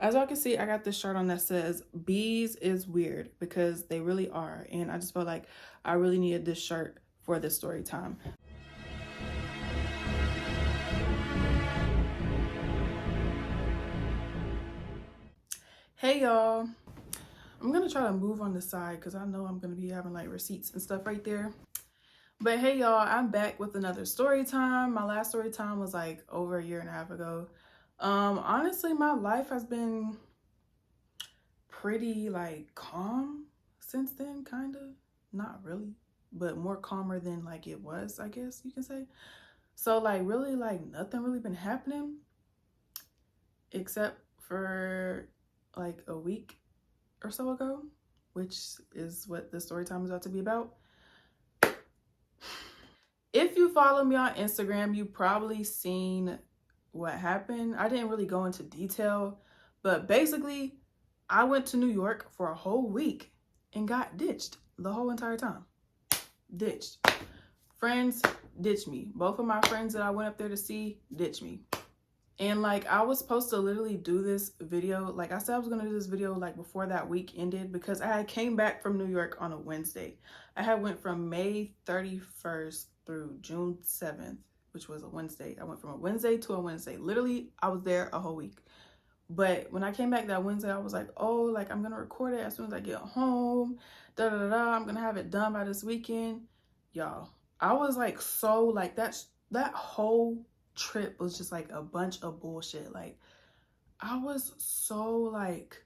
As y'all can see, I got this shirt on that says bees is weird, because they really are. And I just felt like I really needed this shirt for this story time. Hey y'all. I'm gonna try to move on the side because I know I'm gonna be having like receipts and stuff right there. But hey y'all, I'm back with another story time. My last story time was like over a year and a half ago. Honestly, my life has been pretty like calm since then, kind of. Not really, but more calmer than like it was, I guess you can say. So like really like nothing really been happening except for like a week or so ago, which is what the story time is about to be about. If you follow me on Instagram, you probably seen what happened. I didn't really go into detail, but basically I went to New York for a whole week and got ditched the whole entire time. Ditched. Friends ditched me. Both of my friends that I went up there to see ditched me. And like I was supposed to literally do this video, like I said I was gonna do this video like before that week ended, because I came back from New York on a Wednesday. I had went from May 31st through June 7th, which was a Wednesday. I went from a Wednesday to a Wednesday. Literally, I was there a whole week. But when I came back that Wednesday, I was like, oh, like I'm gonna record it as soon as I get home. Da da da da. I'm gonna have it done by this weekend. Y'all, I was like so like that whole trip was just like a bunch of bullshit. Like I was so like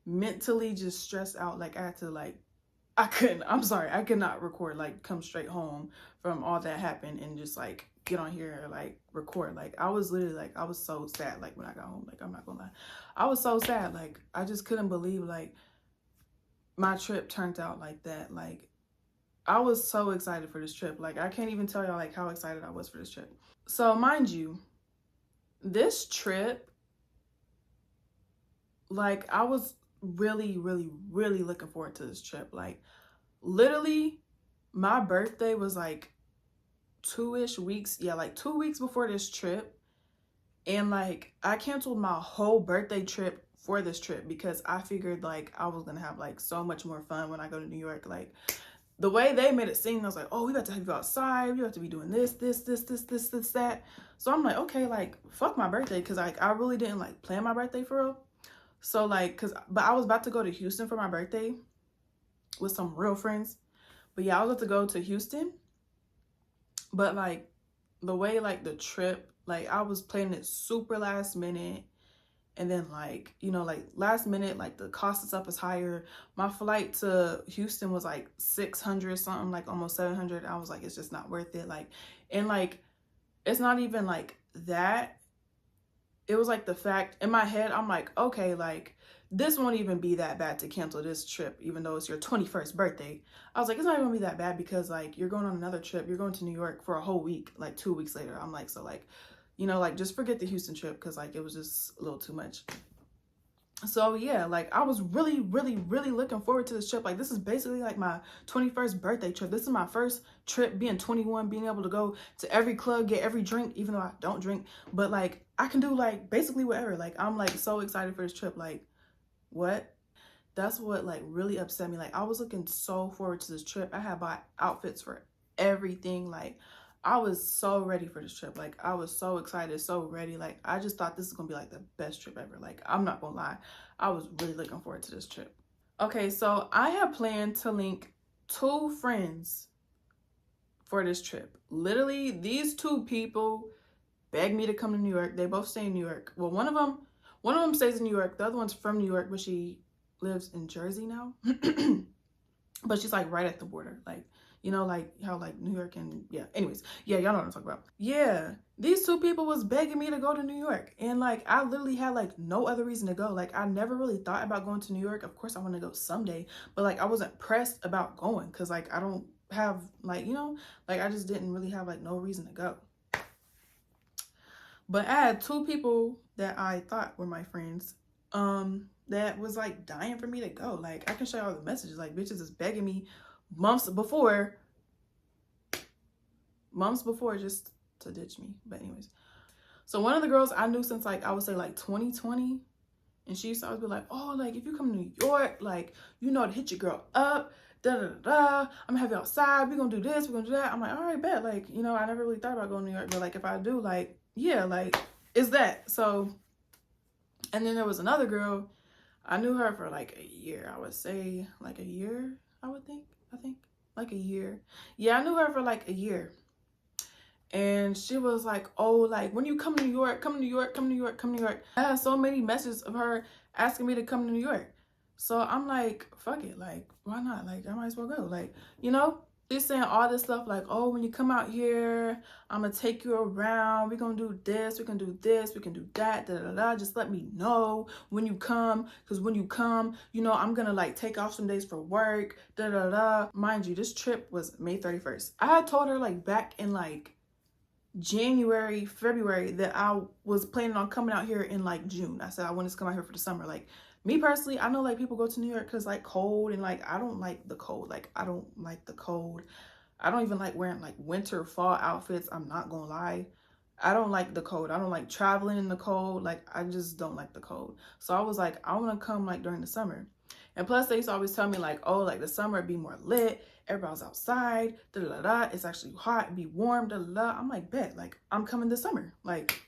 mentally just stressed out. Like I had to like I'm sorry, I could not record, like come straight home from all that happened and just like get on here and like record. Like I was literally like, I was so sad like when I got home. Like I'm not gonna lie, I was so sad. Like I just couldn't believe like my trip turned out like that. Like I was so excited for this trip. Like I can't even tell y'all like how excited I was for this trip. So mind you, this trip, like I was really looking forward to this trip. Like literally my birthday was like 2-ish weeks, yeah, like 2 weeks before this trip. And like I canceled my whole birthday trip for this trip because I figured like I was gonna have like so much more fun when I go to New York. Like the way they made it seem, I was like, oh, we got to have you outside, we have to be doing this, that. So I'm like, okay, like fuck my birthday, because like I really didn't like plan my birthday for real. So like but I was about to go to Houston for my birthday with some real friends. But yeah, I was about to go to Houston, but like the way like the trip, like I was planning it super last minute, and then like, you know, like last minute, like the cost of stuff is higher. My flight to Houston was like 600 something, like almost 700. I was like, it's just not worth it. Like, and like it's not even like that. It was like the fact in my head, I'm like, okay, like this won't even be that bad to cancel this trip, even though it's your 21st birthday. I was like, it's not even gonna be that bad because like you're going on another trip, you're going to New York for a whole week, like 2 weeks later. I'm like, so like, you know, like just forget the Houston trip because like it was just a little too much. So yeah, like I was really looking forward to this trip. Like this is basically like my 21st birthday trip. This is my first trip being 21, being able to go to every club, get every drink, even though I don't drink, but like I can do like basically whatever. Like I'm like so excited for this trip. Like what? That's what like really upset me. Like I was looking so forward to this trip. I had bought outfits for everything. Like I was so ready for this trip. Like I was so excited, so ready. Like I just thought this is gonna be like the best trip ever. Like I'm not gonna lie, I was really looking forward to this trip. Okay, so I have planned to link 2 friends for this trip. Literally, these 2 people begged me to come to New York. They both stay in New York. Well, one of them stays in New York. The other one's from New York, but she lives in Jersey now. But she's like right at the border. Like, you know, like how like New York and yeah. Anyways, yeah, y'all know what I'm talking about. Yeah, these 2 people was begging me to go to New York. And like I literally had like no other reason to go. Like I never really thought about going to New York. Of course I want to go someday, but like I wasn't pressed about going because like I don't have like, you know, like I just didn't really have like no reason to go. But I had 2 people that I thought were my friends that was like dying for me to go. Like I can show you all the messages. Like bitches is begging me months before just to ditch me. But anyways, so one of the girls I knew since like I would say like 2020, And she used to always be like, oh, like, if you come to New York, like, you know to hit your girl up, da-da-da-da. I'm gonna have you outside. We're gonna do this. We're gonna do that. I'm like, all right, bet. Like, you know, I never really thought about going to New York. But, like, if I do, like, yeah, like, it's that. So, and then there was another girl. I knew her for, like, a year. I would say, like, a year, I think. Like, a year. Yeah, I knew her for, like, a year. And she was like, oh, like, when you come to New York, come to New York, come to New York, come to New York. I had so many messages of her asking me to come to New York. So I'm like, fuck it. Like, why not? Like, I might as well go. Like, you know, she's saying all this stuff like, oh, when you come out here, I'm going to take you around. We're going to do this. We can do this. We can do that. Da, da, da. Just let me know when you come. Because when you come, you know, I'm going to, like, take off some days for work. Da, da, da. Mind you, this trip was May 31st. I had told her, like, back in, like, January, February that I was planning on coming out here in like June. I said I wanted to come out here for the summer. Like me personally, I know like people go to New York because like cold and like I don't like the cold. Like I don't like the cold. I don't even like wearing like winter, fall outfits. I'm not gonna lie. I don't like the cold. I don't like traveling in the cold. Like I just don't like the cold. So I was like, I want to come like during the summer. And plus, they used to always tell me, like, oh, like, the summer be more lit. Everybody's outside. Da-da-da-da. It's actually hot. Be warm. Da-da-da. I'm like, bet. Like, I'm coming this summer. Like,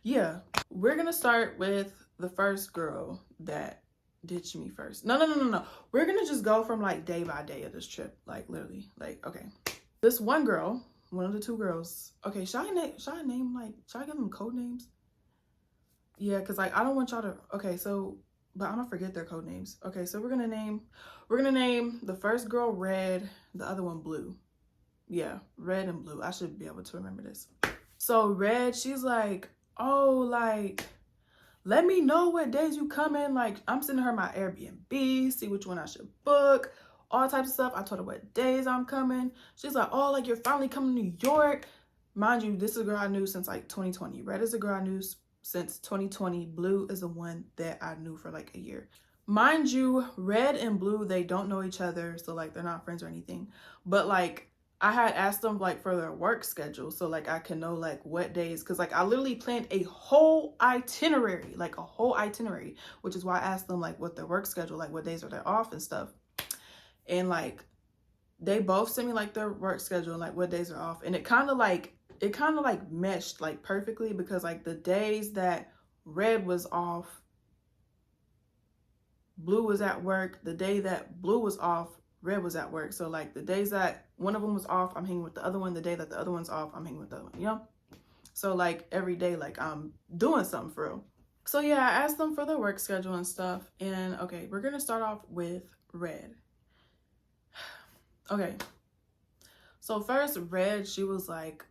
yeah. We're going to start with the first girl that ditched me first. No. We're going to just go from, like, day by day of this trip. Like, literally. Like, okay. This one girl, one of the two girls. Okay, should I name, like, should I give them code names? Yeah, because, like, I don't want y'all to... Okay, so... But I'm gonna forget their code names. Okay, so we're gonna name the first girl Red, the other one Blue. Yeah, Red and Blue. I should be able to remember this. So Red, she's like, oh, like, let me know what days you come in. Like, I'm sending her my Airbnb, see which one I should book, all types of stuff. I told her what days I'm coming. She's like, oh, like, you're finally coming to New York. Mind you, this is a girl I knew since like 2020. Red is a girl I knew since 2020. Blue is the one that I knew for like a year. Mind you, Red and Blue, they don't know each other, so like they're not friends or anything. But like I had asked them like for their work schedule, so like I can know like what days, because like I literally planned a whole itinerary, which is why I asked them like what their work schedule, like what days are they off and stuff. And like they both sent me like their work schedule and like what days are off, and it kind of like meshed like perfectly, because like the days that Red was off, Blue was at work. The day that Blue was off, Red was at work. So like the days that one of them was off, I'm hanging with the other one. The day that the other one's off, I'm hanging with the other one, you know? So like every day, like I'm doing something for real. So yeah, I asked them for their work schedule and stuff. And okay, we're gonna start off with Red. Okay. So first, Red, she was like,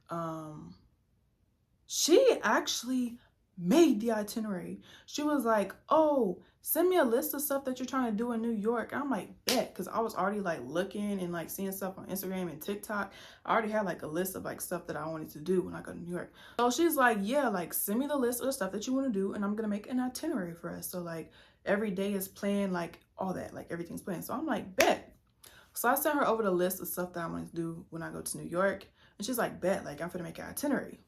she actually made the itinerary. She was like, oh, send me a list of stuff that you're trying to do in New York. I'm like, bet, because I was already like looking and like seeing stuff on Instagram and TikTok. I already had like a list of like stuff that I wanted to do when I go to New York. So she's like, yeah, like send me the list of the stuff that you want to do, and I'm gonna make an itinerary for us. So like every day is planned, like all that, like everything's planned. So I'm like, bet. So I sent her over the list of stuff that I wanted to do when I go to New York. And she's like, bet, like I'm gonna make an itinerary.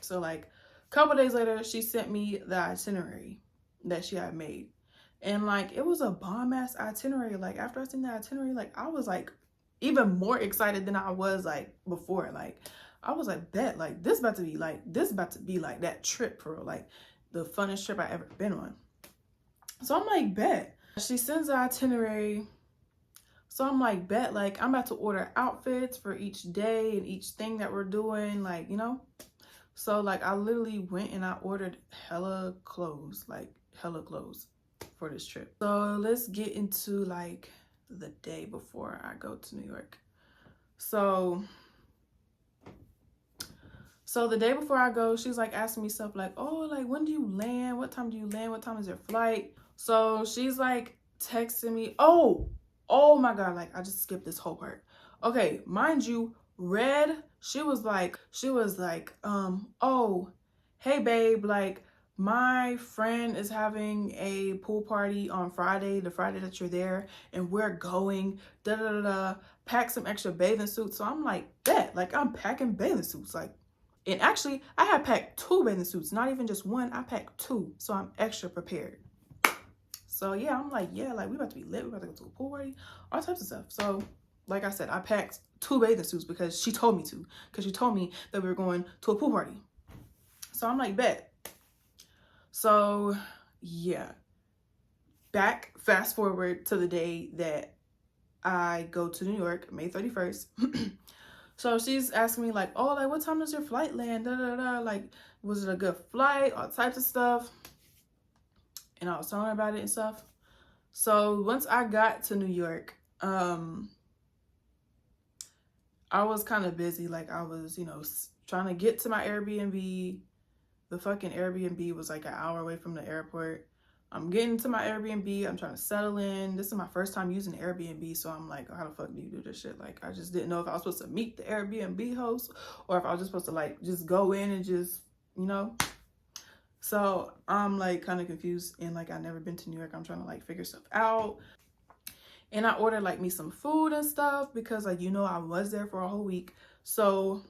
So like a couple days later, she sent me the itinerary that she had made. And like, it was a bomb ass itinerary. Like after I seen the itinerary, like I was like even more excited than I was like before. Like I was like, bet, like this about to be like that trip for real. Like the funnest trip I ever been on. So I'm like, bet. She sends the itinerary. So I'm like, bet, like I'm about to order outfits for each day and each thing that we're doing, like, you know? So like I literally went and I ordered hella clothes for this trip. So let's get into like the day before I go to New York. So the day before I go, she's like asking me stuff like, oh, like when do you land? What time do you land? What time is your flight? So she's like texting me, oh my God, like I just skipped this whole part. Okay, mind you, Red, she was like, oh, hey babe, like my friend is having a pool party on Friday, the Friday that you're there, and we're going, pack some extra bathing suits. So I'm like, bet, like I'm packing bathing suits, like, and actually I had packed 2 bathing suits, not even just one, I packed 2, so I'm extra prepared. So yeah, I'm like, yeah, like we about to be lit. We about to go to a pool party, all types of stuff. So like I said, I packed 2 bathing suits because she told me to. Because she told me that we were going to a pool party. So I'm like, bet. So yeah. Fast forward to the day that I go to New York, May 31st. So she's asking me like, oh, like what time does your flight land? Da, da, da. Like, was it a good flight? All types of stuff. And I was telling her about it and stuff. So once I got to New York, I was kind of busy. Like I was, trying to get to my Airbnb. The fucking Airbnb was like an hour away from the airport. I'm getting to my Airbnb. I'm trying to settle in. This is my first time using Airbnb. So I'm like, how the fuck do you do this shit? Like, I just didn't know if I was supposed to meet the Airbnb host or if I was just supposed to like, just go in and just, So I'm like kind of confused and like, I've never been to New York. I'm trying to like figure stuff out. And I ordered like me some food and stuff because like, I was there for a whole week. So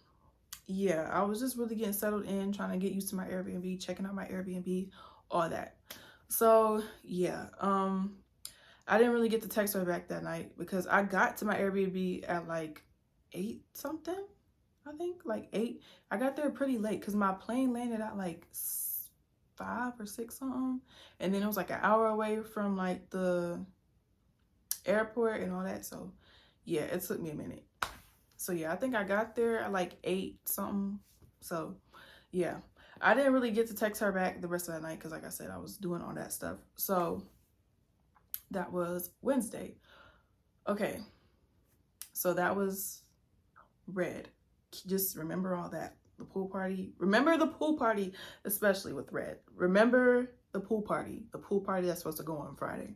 yeah, I was just really getting settled in, trying to get used to my Airbnb, checking out my Airbnb, all that. So yeah, I didn't really get to text her back that night because I got to my Airbnb at like 8 something, I think, like 8. I got there pretty late because my plane landed at like 5 or 6 something, and then it was like an hour away from like the airport and all that. So yeah, it took me a minute. So yeah, I think I got there at like 8 something. So yeah, I didn't really get to text her back the rest of that night because like I said, I was doing all that stuff. So that was Wednesday. Okay, so that was Red. Just remember all that. The pool party. Remember the pool party, especially with Red. Remember the pool party. The pool party that's supposed to go on Friday.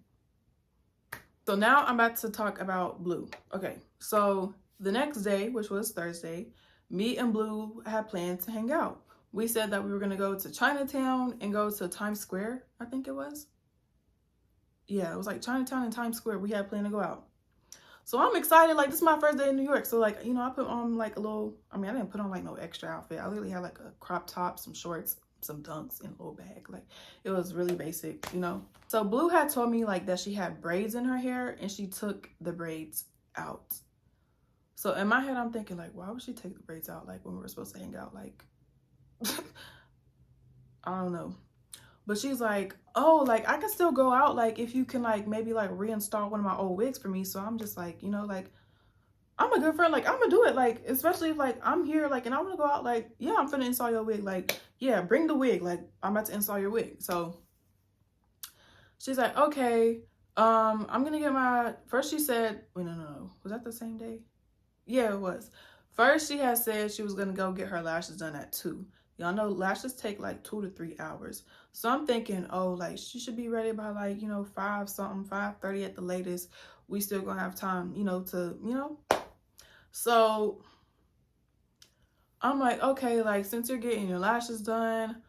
So now I'm about to talk about Blue. Okay, so the next day, which was Thursday, me and Blue had planned to hang out. We said that we were going to go to Chinatown and go to Times Square, I think it was. Yeah, it was like Chinatown and Times Square. We had planned to go out. So I'm excited. Like, this is my first day in New York. So, like, I put on like a little, I didn't put on like no extra outfit. I literally had like a crop top, some shorts, some dunks, and a little bag. Like, it was really basic, So Blue had told me like that she had braids in her hair and she took the braids out. So in my head, I'm thinking like, why would she take the braids out? Like when we were supposed to hang out, like, I don't know. But she's like, oh, like I can still go out. Like if you can like maybe like reinstall one of my old wigs for me. So I'm just like, like I'm a good friend. Like I'm gonna do it. Like, especially if like I'm here, like, and I want to go out, like, yeah, I'm finna install your wig. Like, yeah, bring the wig. Like I'm about to install your wig. So she's like, okay, I'm gonna get my, first she said, wait, no. Was that the same day? Yeah, it was. First she had said she was gonna go get her lashes done at 2. Y'all know lashes take like 2 to 3 hours. So I'm thinking, oh, like she should be ready by like, 5 something, 5:30 at the latest. We still gonna have time, to. So I'm like, okay, like since you're getting your lashes done,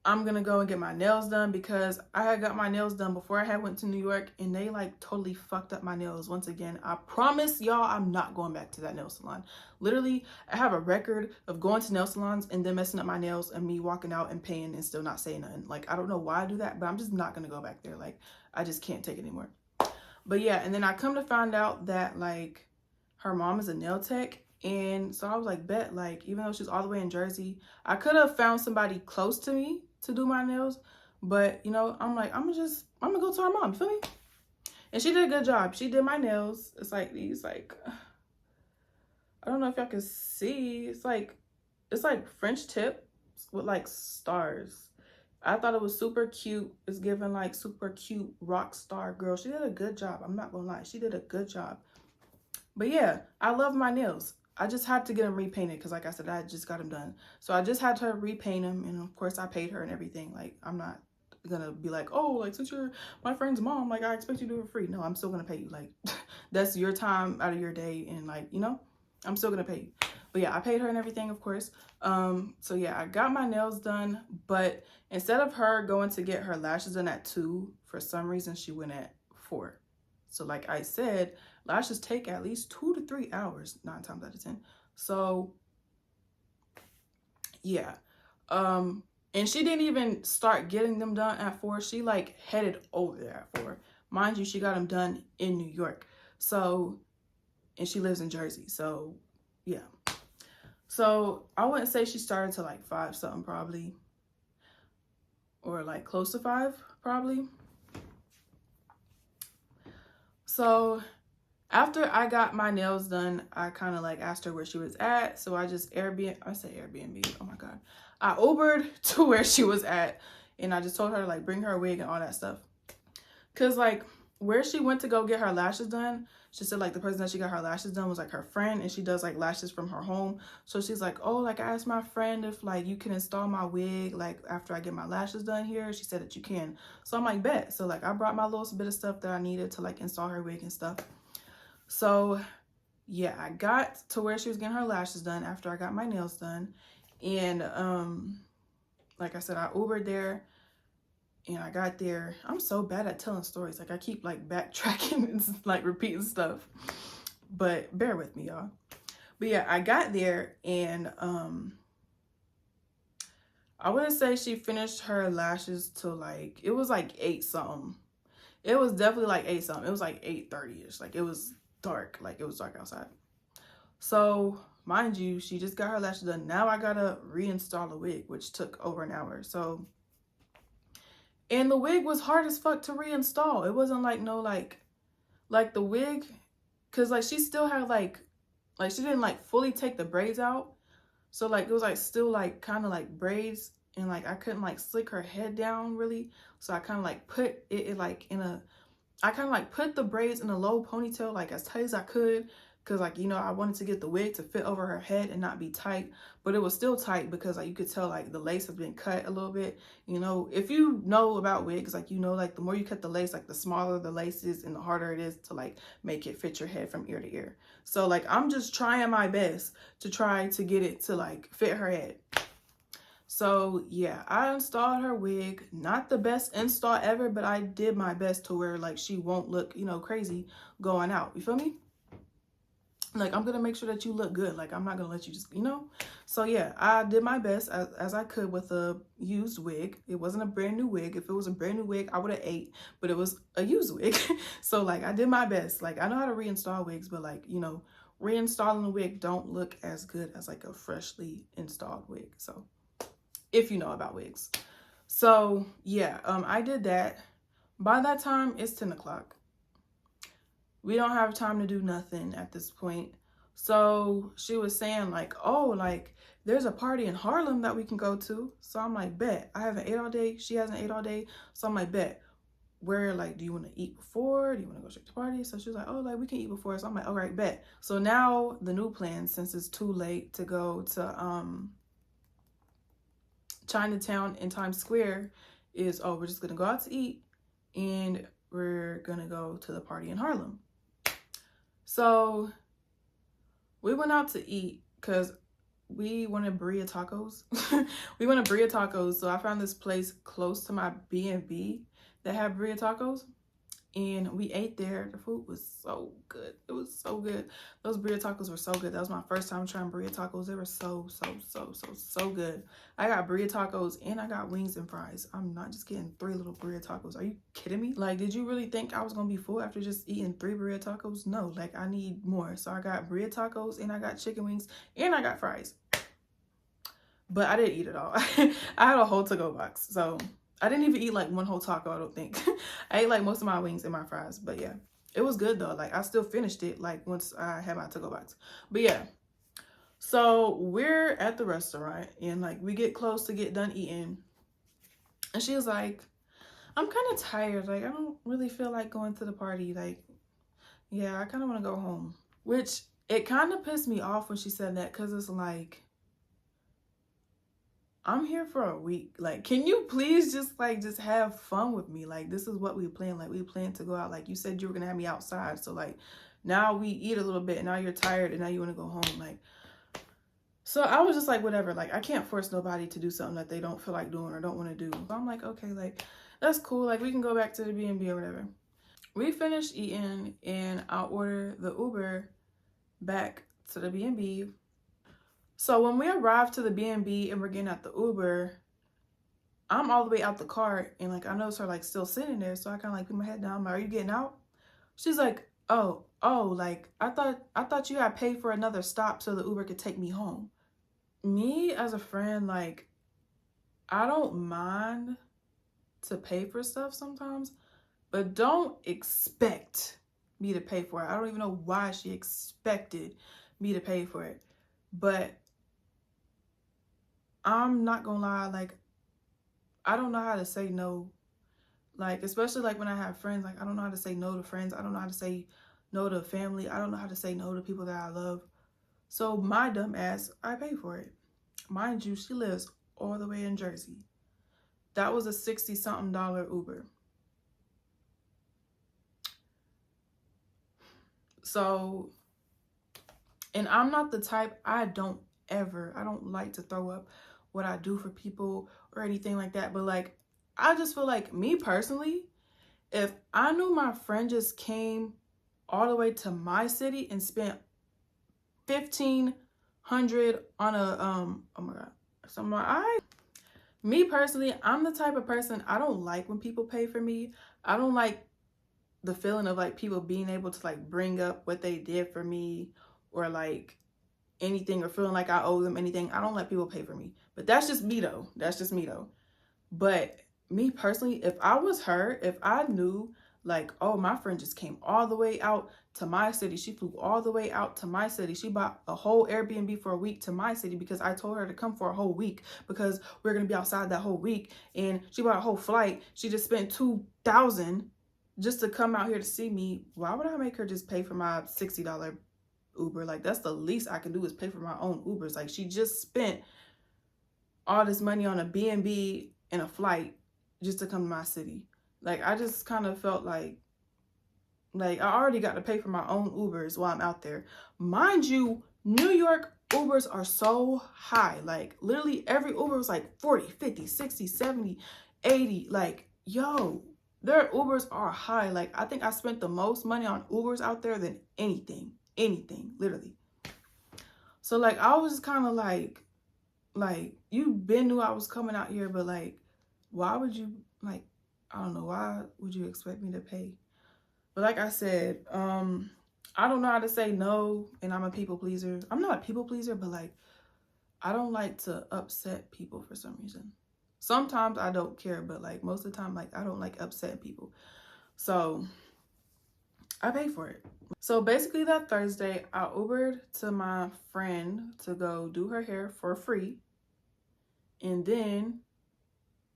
I'm gonna go and get my nails done because I had got my nails done before I had went to New York and they like totally fucked up my nails. Once again, I promise y'all I'm not going back to that nail salon. Literally, I have a record of going to nail salons and then messing up my nails and me walking out and paying and still not saying nothing. Like, I don't know why I do that, but I'm just not gonna go back there. Like, I just can't take it anymore. But yeah, and then I come to find out that like her mom is a nail tech. And so I was like, bet, like, even though she's all the way in Jersey, I could have found somebody close to me to do my nails. But, I'm like, I'm gonna go to her mom, you feel me? And she did a good job. She did my nails. It's like these, like, I don't know if y'all can see. It's like French tip with like stars. I thought it was super cute. It's giving like super cute rock star girl. She did a good job. I'm not gonna lie. She did a good job. But yeah, I love my nails. I just had to get them repainted because like I said, I just got them done. So I just had to repaint them. And of course I paid her and everything. Like I'm not gonna be like, oh, like since you're my friend's mom, like I expect you to do it for free. No, I'm still gonna pay you. Like that's your time out of your day. And like, I'm still gonna pay you. But yeah, I paid her and everything, of course. So yeah, I got my nails done. But instead of her going to get her lashes done at 2, for some reason she went at 4. So like I said, lashes take at least 2 to 3 hours, 9 times out of 10. So yeah. And And she didn't even start getting them done at 4. She like headed over there at 4. Mind you, she got them done in New York. So, and she lives in Jersey. So, yeah. So, I wouldn't say she started to like 5 something probably. Or like close to 5 probably. So, after I got my nails done, I kind of like asked her where she was at. So I just Airbnb. Oh my God. I Ubered to where she was at. And I just told her to like bring her a wig and all that stuff. Cause like where she went to go get her lashes done, she said like the person that she got her lashes done was like her friend, and she does like lashes from her home. So she's like, oh, like I asked my friend if like you can install my wig like after I get my lashes done here. She said that you can. So I'm like, bet. So like I brought my little bit of stuff that I needed to like install her wig and stuff. So yeah, I got to where she was getting her lashes done after I got my nails done. And like I said, I Ubered there. And I got there. I'm so bad at telling stories. Like I keep like backtracking and like repeating stuff. But bear with me, y'all. But yeah, I got there and I wouldn't say she finished her lashes till like it was like 8 something. It was definitely like 8 something. It was like 8:30ish. Like it was dark. Like it was dark outside. So mind you, she just got her lashes done. Now I gotta reinstall the wig, which took over an hour. So, and the wig was hard as fuck to reinstall. It wasn't like no like the wig, cause like she still had like she didn't like fully take the braids out. So like it was like still like kind of like braids, and like I couldn't like slick her head down really. So I kind of like put it like in a, I kind of like put the braids in a low ponytail like as tight as I could, because like, you know, I wanted to get the wig to fit over her head and not be tight, but it was still tight because like you could tell like the lace has been cut a little bit. You know, if you know about wigs, like, you know, like the more you cut the lace, like the smaller the lace is and the harder it is to like make it fit your head from ear to ear. So like I'm just trying my best to try to get it to like fit her head. So yeah, I installed her wig. Not the best install ever, but I did my best to where like she won't look, you know, crazy going out. You feel me? Like I'm gonna make sure that you look good. Like I'm not gonna let you just, you know. So yeah, I did my best as I could with a used wig. It wasn't a brand new wig. If it was a brand new wig, I would have ate, but it was a used wig. So like I did my best. Like I know how to reinstall wigs, but like, you know, reinstalling a wig don't look as good as like a freshly installed wig. So if you know about wigs. So yeah, I did that. By that time, it's 10 o'clock. We don't have time to do nothing at this point. So she was saying like, oh, like there's a party in Harlem that we can go to. So I'm like, bet. I haven't ate all day. She hasn't ate all day. So I'm like, bet. Where, like, do you want to eat before? Do you want to go straight to the party? So she was like, oh, like we can eat before. So I'm like, all right, bet. So now the new plan, since it's too late to go to Chinatown in Times Square, is, oh, we're just gonna go out to eat and we're gonna go to the party in Harlem. So we went out to eat because we wanted burrito tacos. We wanted burrito tacos. So I found this place close to my B&B that had burrito tacos. And we ate there. The food was so good. It was so good. Those burrito tacos were so good. That was my first time trying burrito tacos. They were so good. I got burrito tacos and I got wings and fries. I'm not just getting 3 little burrito tacos. Are you kidding me? Like, did you really think I was going to be full after just eating 3 burrito tacos? No, like I need more. So I got burrito tacos and I got chicken wings and I got fries. But I didn't eat it all. I had a whole to-go box. So I didn't even eat like one whole taco, I don't think. I ate like most of my wings and my fries, but yeah, it was good though. Like I still finished it like once I had my to-go box. But yeah, so we're at the restaurant and like we get close to get done eating, and she was like, I'm kind of tired. Like I don't really feel like going to the party. Like, yeah, I kind of want to go home. Which it kind of pissed me off when she said that, because it's like, I'm here for a week. Like, can you please just have fun with me? Like, this is what we planned. Like, we planned to go out. Like, you said you were gonna have me outside. So like, now we eat a little bit. And now you're tired, and now you want to go home. Like, so I was just like, whatever. Like, I can't force nobody to do something that they don't feel like doing or don't want to do. But I'm like, okay, like that's cool. Like, we can go back to the B&B or whatever. We finished eating, and I'll order the Uber back to the B&B. So when we arrived to the B&B and we're getting at the Uber, I'm all the way out the car, and like I notice her like still sitting there, so I kind of like put my head down. I'm like, are you getting out? She's like, oh, like I thought you had paid for another stop so the Uber could take me home. Me as a friend, like I don't mind to pay for stuff sometimes, but don't expect me to pay for it. I don't even know why she expected me to pay for it. But I'm not gonna lie, like I don't know how to say no. Like, especially like when I have friends, like I don't know how to say no to friends. I don't know how to say no to family. I don't know how to say no to people that I love. So my dumb ass, I pay for it. Mind you, she lives all the way in Jersey. That was a 60-something dollar Uber. So, and I'm not the type, I don't like to throw up what I do for people or anything like that. But like, I just feel like me personally, if I knew my friend just came all the way to my city and spent 1,500 on a oh my god, so I'm like, me personally, I'm the type of person, I don't like when people pay for me. I don't like the feeling of like people being able to like bring up what they did for me or like anything, or feeling like I owe them anything. I don't let people pay for me. But that's just me though. That's just me though. But me personally, if I was her, if I knew like, oh, my friend just came all the way out to my city. She flew all the way out to my city. She bought a whole Airbnb for a week to my city because I told her to come for a whole week because we're going to be outside that whole week. And she bought a whole flight. She just spent $2,000 just to come out here to see me. Why would I make her just pay for my $60 Uber? Like, that's the least I can do is pay for my own Ubers. Like, she just spent all this money on a B&B and a flight just to come to my city. Like, I just kind of felt like I already got to pay for my own Ubers while I'm out there. Mind you, New York Ubers are so high. Like, literally every Uber was like 40, 50, 60, 70, 80. Like, yo, their Ubers are high. Like, I think I spent the most money on Ubers out there than anything, literally. So, like, I was kind of like, you been knew I was coming out here, but like, why would you, like, I don't know, why would you expect me to pay? But like I said, I don't know how to say no, and I'm a people pleaser. I'm not a people pleaser, but like, I don't like to upset people for some reason. Sometimes I don't care, but like most of the time, like I don't like upsetting people. So I pay for it. So basically that Thursday, I Ubered to my friend to go do her hair for free and then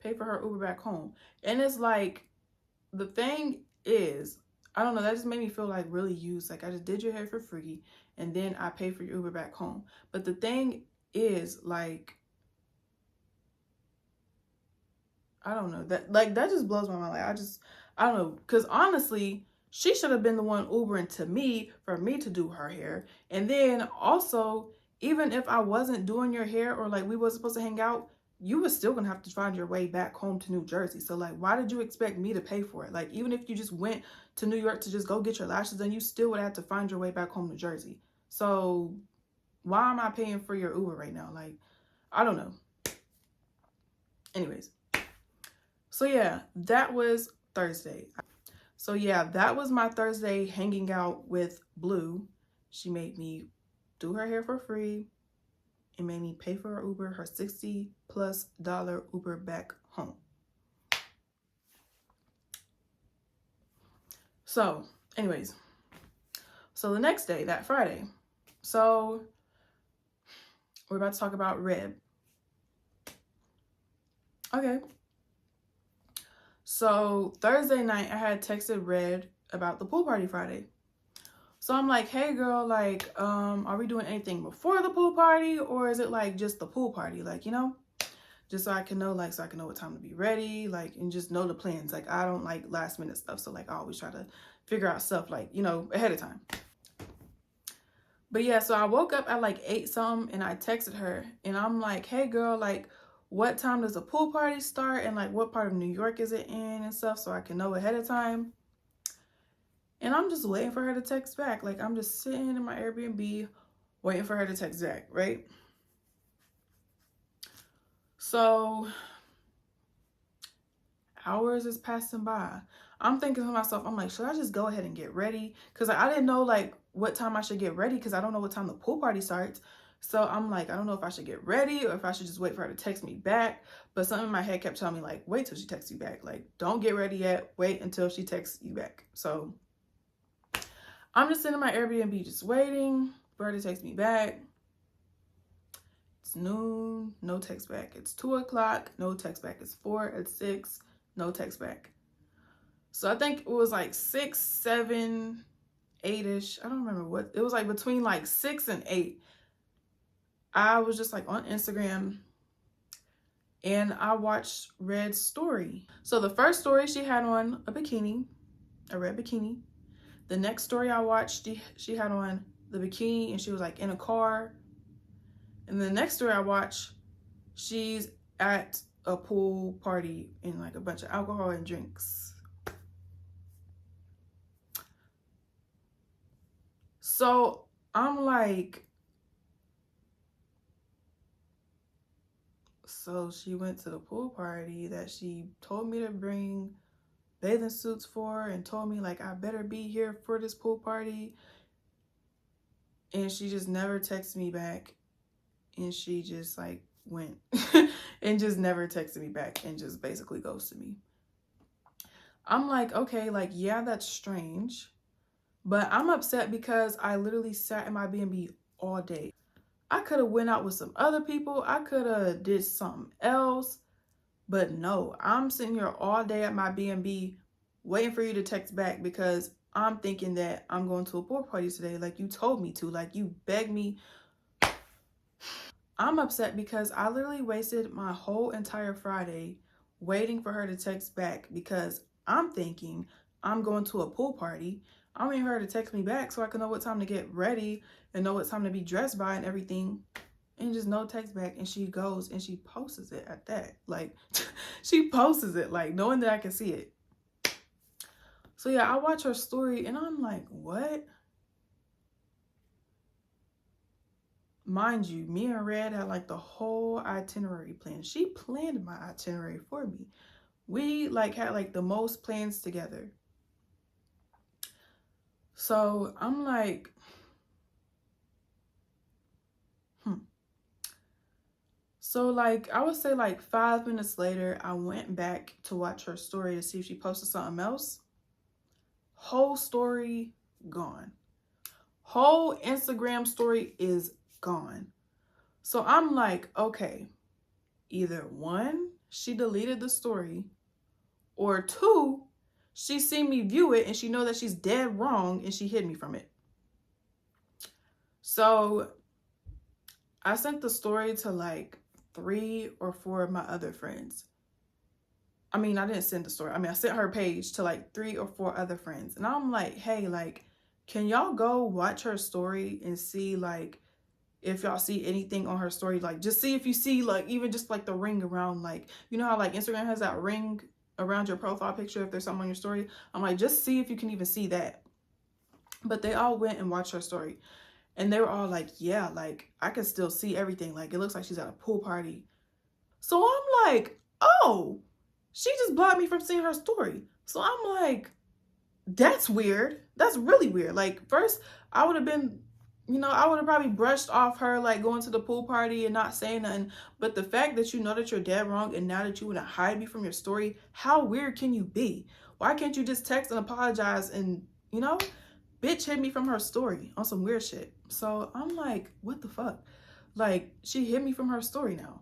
pay for her Uber back home. And it's like, the thing is, I don't know, that just made me feel like really used. Like, I just did your hair for free and then I paid for your Uber back home. But the thing is, like, I don't know, that like that just blows my mind. Like, I don't know, because honestly, she should have been the one Ubering to me for me to do her hair. And then also, even if I wasn't doing your hair or like we wasn't supposed to hang out, you were still gonna have to find your way back home to New Jersey. So like, why did you expect me to pay for it? Like, even if you just went to New York to just go get your lashes, then you still would have to find your way back home to Jersey. So why am I paying for your Uber right now? Like, I don't know. Anyways, so yeah, that was Thursday. So yeah, that was my Thursday hanging out with Blue. She made me do her hair for free and made me pay for her Uber, her $60+ Uber back home. So anyways, so the next day, that Friday, so we're about to talk about Red. Okay. So Thursday night, I had texted Red about the pool party Friday. So I'm like, hey girl, like, are we doing anything before the pool party, or is it like just the pool party? Like, you know, just so I can know, like, so I can know what time to be ready, like, and just know the plans. Like, I don't like last minute stuff. So like, I always try to figure out stuff like, you know, ahead of time. But yeah, so I woke up at like 8 something and I texted her and I'm like, hey girl, like, what time does the pool party start? And like, what part of New York is it in and stuff, so I can know ahead of time. And I'm just waiting for her to text back. Like, I'm just sitting in my Airbnb waiting for her to text back, right? So Hours is passing by. I'm thinking to myself, I'm like, should I just go ahead and get ready? Because I didn't know like what time I should get ready because I don't know what time the pool party starts. So I'm like, I don't know if I should get ready or if I should just wait for her to text me back. But something in my head kept telling me like, wait till she texts you back. Like, don't get ready yet. Wait until she texts you back. So I'm just sitting in my Airbnb just waiting for her to text me back. It's noon, no text back. It's 2 o'clock, no text back. It's 4, it's 6, no text back. So I think it was like 6, 7, 8-ish. I don't remember what. It was like between like 6 and 8. I was just like on Instagram and I watched Red's story. So the first story, she had on a bikini, a red bikini. The next story I watched, she had on the bikini and she was like in a car. And the next story I watched, she's at a pool party and like a bunch of alcohol and drinks. So I'm like, so she went to the pool party that she told me to bring bathing suits for and told me like I better be here for this pool party. And she just never texted me back. And she just like went and just never texted me back and just basically ghosted me. I'm like, okay, like, yeah, that's strange. But I'm upset because I literally sat in my B&B all day. I could have went out with some other people. I could have did something else. But no, I'm sitting here all day at my B&B waiting for you to text back because I'm thinking that I'm going to a pool party today like you told me to, like you begged me. I'm upset because I literally wasted my whole entire Friday waiting for her to text back because I'm thinking I'm going to a pool party. I want her to text me back so I can know what time to get ready and know what time to be dressed by and everything. And just no text back. And she goes and she posts it at that. Like, she posts it, like, knowing that I can see it. So yeah, I watch her story and I'm like, what? Mind you, me and Red had like the whole itinerary plan. She planned my itinerary for me. We like had like the most plans together. So I'm like, So like I would say like 5 minutes later, I went back to watch her story to see if she posted something else. Whole story gone. Whole Instagram story is gone. So I'm like, okay, either one, she deleted the story, or two, she seen me view it and she know that she's dead wrong and she hid me from it. So I sent the story to like 3 or 4 of my other friends. I mean, I didn't send the story. I mean, I sent her page to like 3 or 4 other friends. And I'm like, hey, like, can y'all go watch her story and see like if y'all see anything on her story? Like, just see if you see like even just like the ring around, like, you know how like Instagram has that ring around your profile picture if there's something on your story. I'm like, just see if you can even see that. But they all went and watched her story. And they were all like, yeah, like I can still see everything. Like it looks like she's at a pool party. So I'm like, oh, she just blocked me from seeing her story. So I'm like, that's weird. That's really weird. Like first I would have been, I would have probably brushed off her like going to the pool party and not saying nothing. But the fact that you know that you're dead wrong and now that you want to hide me from your story, how weird can you be? Why can't you just text and apologize and, bitch hid me from her story on some weird shit. So I'm like, what the fuck? Like she hid me from her story now.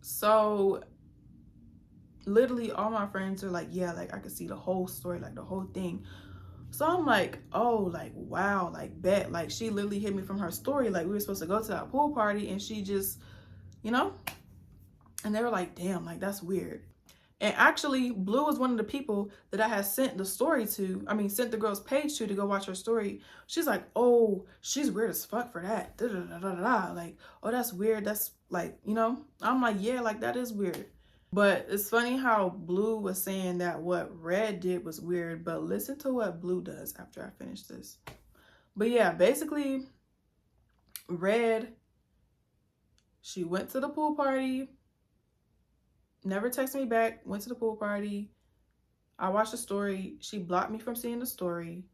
So literally all my friends are like, yeah, like I could see the whole story, like the whole thing. So I'm like, oh, like, wow, like bet, like she literally hid me from her story. Like we were supposed to go to that pool party and she just, and they were like, damn, like that's weird. And actually, Blue was one of the people that I had sent the story to. I mean, sent the girl's page to go watch her story. She's like, oh, she's weird as fuck for that. Da, da, da, da, da. Like, oh, that's weird. That's like, I'm like, yeah, like that is weird. But it's funny how Blue was saying that what Red did was weird. But listen to what Blue does after I finish this. But yeah, basically, Red, she went to the pool party. Never texted me back. Went to the pool party. I watched the story. She blocked me from seeing the story.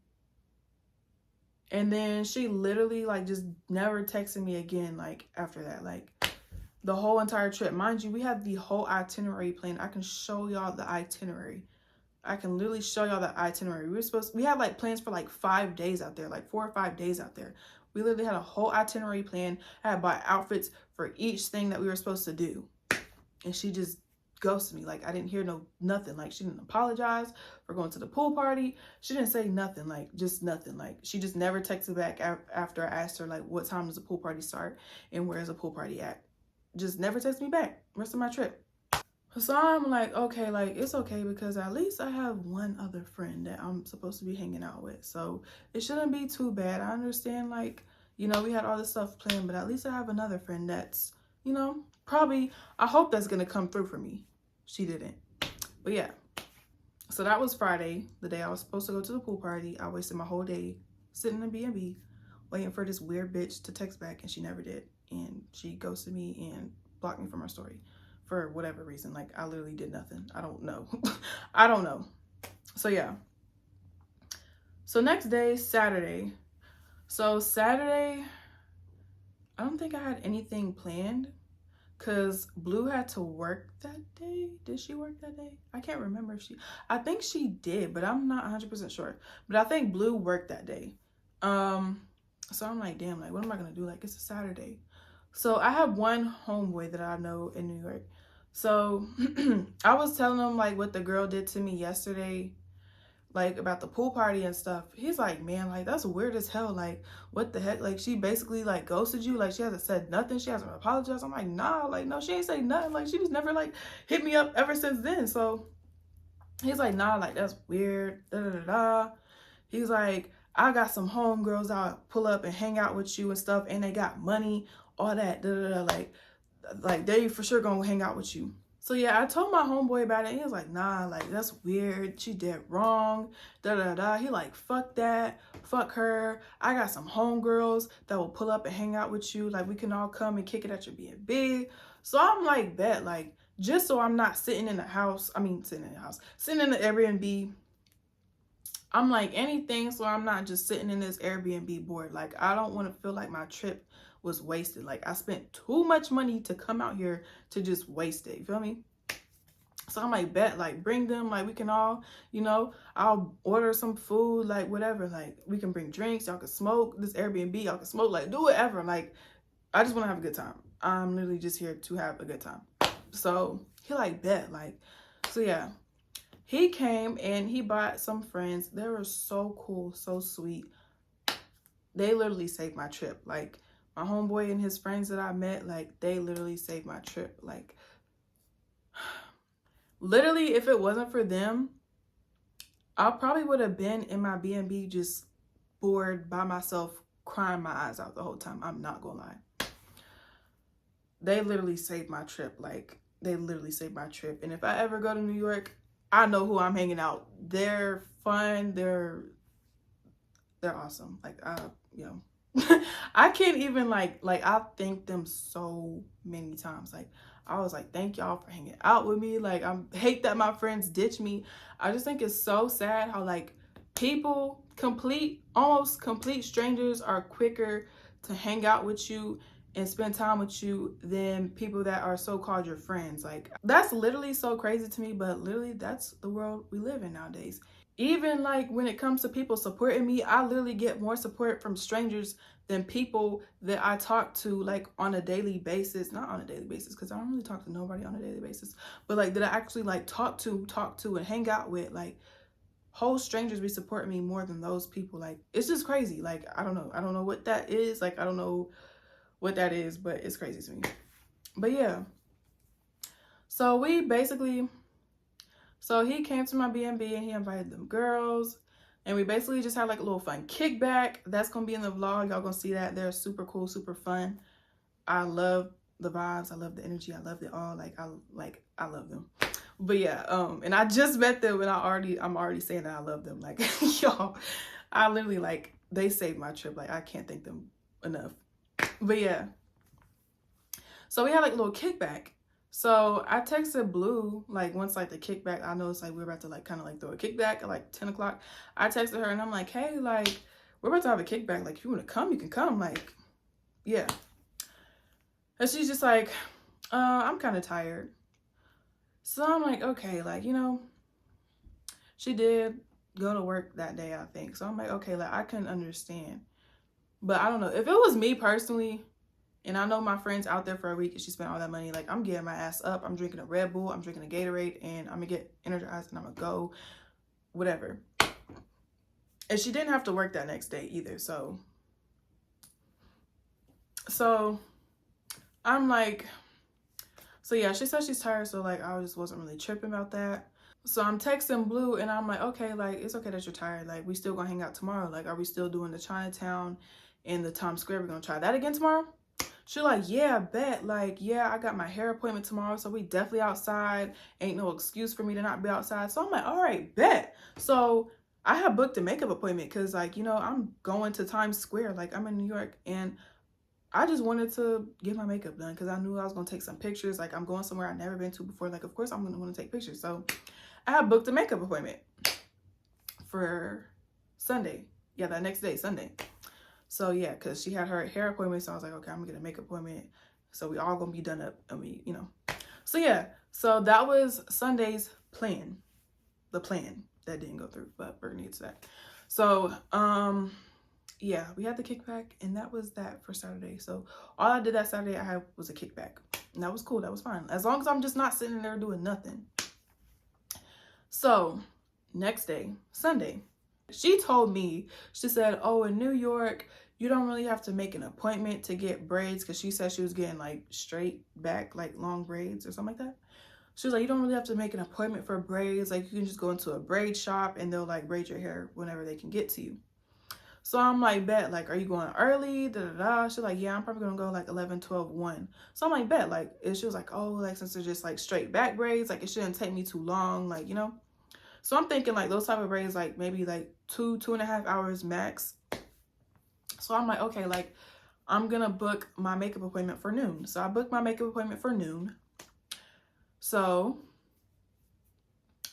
And then she literally like just never texted me again like after that. Like the whole entire trip. Mind you, we had the whole itinerary planned. I can show y'all the itinerary. I can literally show y'all the itinerary. We had like plans for like 5 days out there, like 4 or 5 days out there. We literally had a whole itinerary plan. I had bought outfits for each thing that we were supposed to do. And she just ghosted me. Like I didn't hear nothing. Like she didn't apologize for going to the pool party. She didn't say nothing. Like just nothing. Like she just never texted back after I asked her like what time does the pool party start and where is the pool party at. Just never texted me back rest of my trip. So I'm like, okay, like it's okay because at least I have one other friend that I'm supposed to be hanging out with. So it shouldn't be too bad. I understand, like, you know, we had all this stuff planned, but at least I have another friend that's, you know, probably, I hope that's going to come through for me. She didn't. But yeah. So that was Friday, the day I was supposed to go to the pool party. I wasted my whole day sitting in B&B waiting for this weird bitch to text back, and she never did. And she ghosted me and blocked me from her story. For whatever reason. Like I literally did nothing. I don't know. I don't know. So yeah. So next day, Saturday. So Saturday, I don't think I had anything planned because Blue had to work that day. Did she work that day? I can't remember if I think she did, but I'm not 100% sure. But I think Blue worked that day. So I'm like, damn, like what am I gonna do? Like it's a Saturday. So I have one homeboy that I know in New York. So I was telling him like what the girl did to me yesterday, like about the pool party and stuff. He's like, man, like that's weird as hell. Like what the heck? Like she basically like ghosted you. Like she hasn't said nothing. She hasn't apologized. I'm like, nah, like no, she ain't say nothing. Like she just never like hit me up ever since then. So he's like, nah, like that's weird. Da da da da. He's like, I got some homegirls I'll pull up and hang out with you and stuff, and they got money, all that, da da da. Like they for sure gonna hang out with you. So yeah, I told my homeboy about it, and he was like, nah, like that's weird. She did wrong, da da da. He like, fuck that, fuck her. I got some homegirls that will pull up and hang out with you. Like we can all come and kick it at your B&B. So I'm like, bet, like just so I'm not sitting in the house. Sitting in the Airbnb. I'm like anything so I'm not just sitting in this Airbnb board. Like I don't want to feel like my trip was wasted. Like I spent too much money to come out here to just waste it. You feel me? So I'm like, bet, like bring them, like we can all, you know, I'll order some food, like whatever, like we can bring drinks, y'all can smoke, this Airbnb, y'all can smoke, like do whatever. Like I just want to have a good time. I'm literally just here to have a good time. So he like, bet, like, so yeah. He came and he brought some friends. They were so cool, so sweet. They literally saved my trip. Like my homeboy and his friends that I met, like they literally saved my trip. Like literally, if it wasn't for them, I probably would have been in my B&B just bored by myself, crying my eyes out the whole time. I'm not gonna lie. They literally saved my trip. Like they literally saved my trip. And if I ever go to New York, I know who I'm hanging out. They're fun. They're awesome. Like you know, I can't even like I thank them so many times. Like I was like, thank y'all for hanging out with me. Like I hate that my friends ditch me. I just think it's so sad how like people, almost complete strangers, are quicker to hang out with you and spend time with you than people that are so-called your friends. Like that's literally so crazy to me, but literally that's the world we live in nowadays. Even like when it comes to people supporting me, I literally get more support from strangers than people that I talk to like on a daily basis. Not on a daily basis because I don't really talk to nobody on a daily basis, but like that I actually like talk to and hang out with. Like whole strangers be supporting me more than those people. Like it's just crazy. Like I don't know what that is. Like I don't know what that is, but it's crazy to me. But yeah, so he came to my B&B and he invited them girls, and we basically just had like a little fun kickback. That's gonna be in the vlog. Y'all gonna see that. They're super cool, super fun. I love the vibes. I love the energy. I love it all. I love them. But yeah, and I just met them, and I'm already saying that I love them. Like y'all, I literally like they saved my trip. Like I can't thank them enough. But yeah, so we had like a little kickback. So I texted Blue, like once like the kickback, I know it's like we're about to like kind of like throw a kickback at like 10 o'clock. I texted her and I'm like, hey, like we're about to have a kickback. Like if you want to come, you can come. Like, yeah. And she's just like, I'm kind of tired. So I'm like, okay, like, she did go to work that day, I think. So I'm like, okay, like I can understand. But I don't know. If it was me personally, and I know my friend's out there for a week and she spent all that money, like I'm getting my ass up. I'm drinking a Red Bull, I'm drinking a Gatorade, and I'm gonna get energized and I'm gonna go, whatever. And she didn't have to work that next day either. So I'm like, so yeah, she said she's tired. So like, I just wasn't really tripping about that. So I'm texting Blue and I'm like, okay, like it's okay that you're tired. Like we still gonna hang out tomorrow. Like, are we still doing the Chinatown and the Times Square? We're gonna try that again tomorrow? She's like, yeah, bet. Like, yeah, I got my hair appointment tomorrow, so we definitely outside. Ain't no excuse for me to not be outside. So I'm like, all right, bet. So I have booked a makeup appointment because, like, I'm going to Times Square. Like, I'm in New York, and I just wanted to get my makeup done because I knew I was going to take some pictures. Like, I'm going somewhere I've never been to before. Like, of course, I'm going to want to take pictures. So I have booked a makeup appointment for Sunday. Yeah, that next day, Sunday. So yeah, because she had her hair appointment, so I was like, okay, I'm gonna get a makeup appointment. So we all gonna be done up, and So yeah, so that was Sunday's plan. The plan that didn't go through, but we're gonna get to that. So yeah, we had the kickback, and that was that for Saturday. So all I did that Saturday I had was a kickback, and that was cool. That was fine, as long as I'm just not sitting there doing nothing. So next day, Sunday, she told me, she said, oh, in New York, you don't really have to make an appointment to get braids, because she said she was getting like straight back, like long braids or something like that. She was like, you don't really have to make an appointment for braids. Like, you can just go into a braid shop and they'll like braid your hair whenever they can get to you. So I'm like, bet, like, are you going early? Da, da, da. She's like, yeah, I'm probably going to go like 11, 12, 1. So I'm like, bet, like, and she was like, oh, like, since they're just like straight back braids, like, it shouldn't take me too long, like, So I'm thinking like those type of braids, like maybe like 2.5 hours max. So I'm like, okay, like I'm gonna book my makeup appointment for noon. So I booked my makeup appointment for noon. So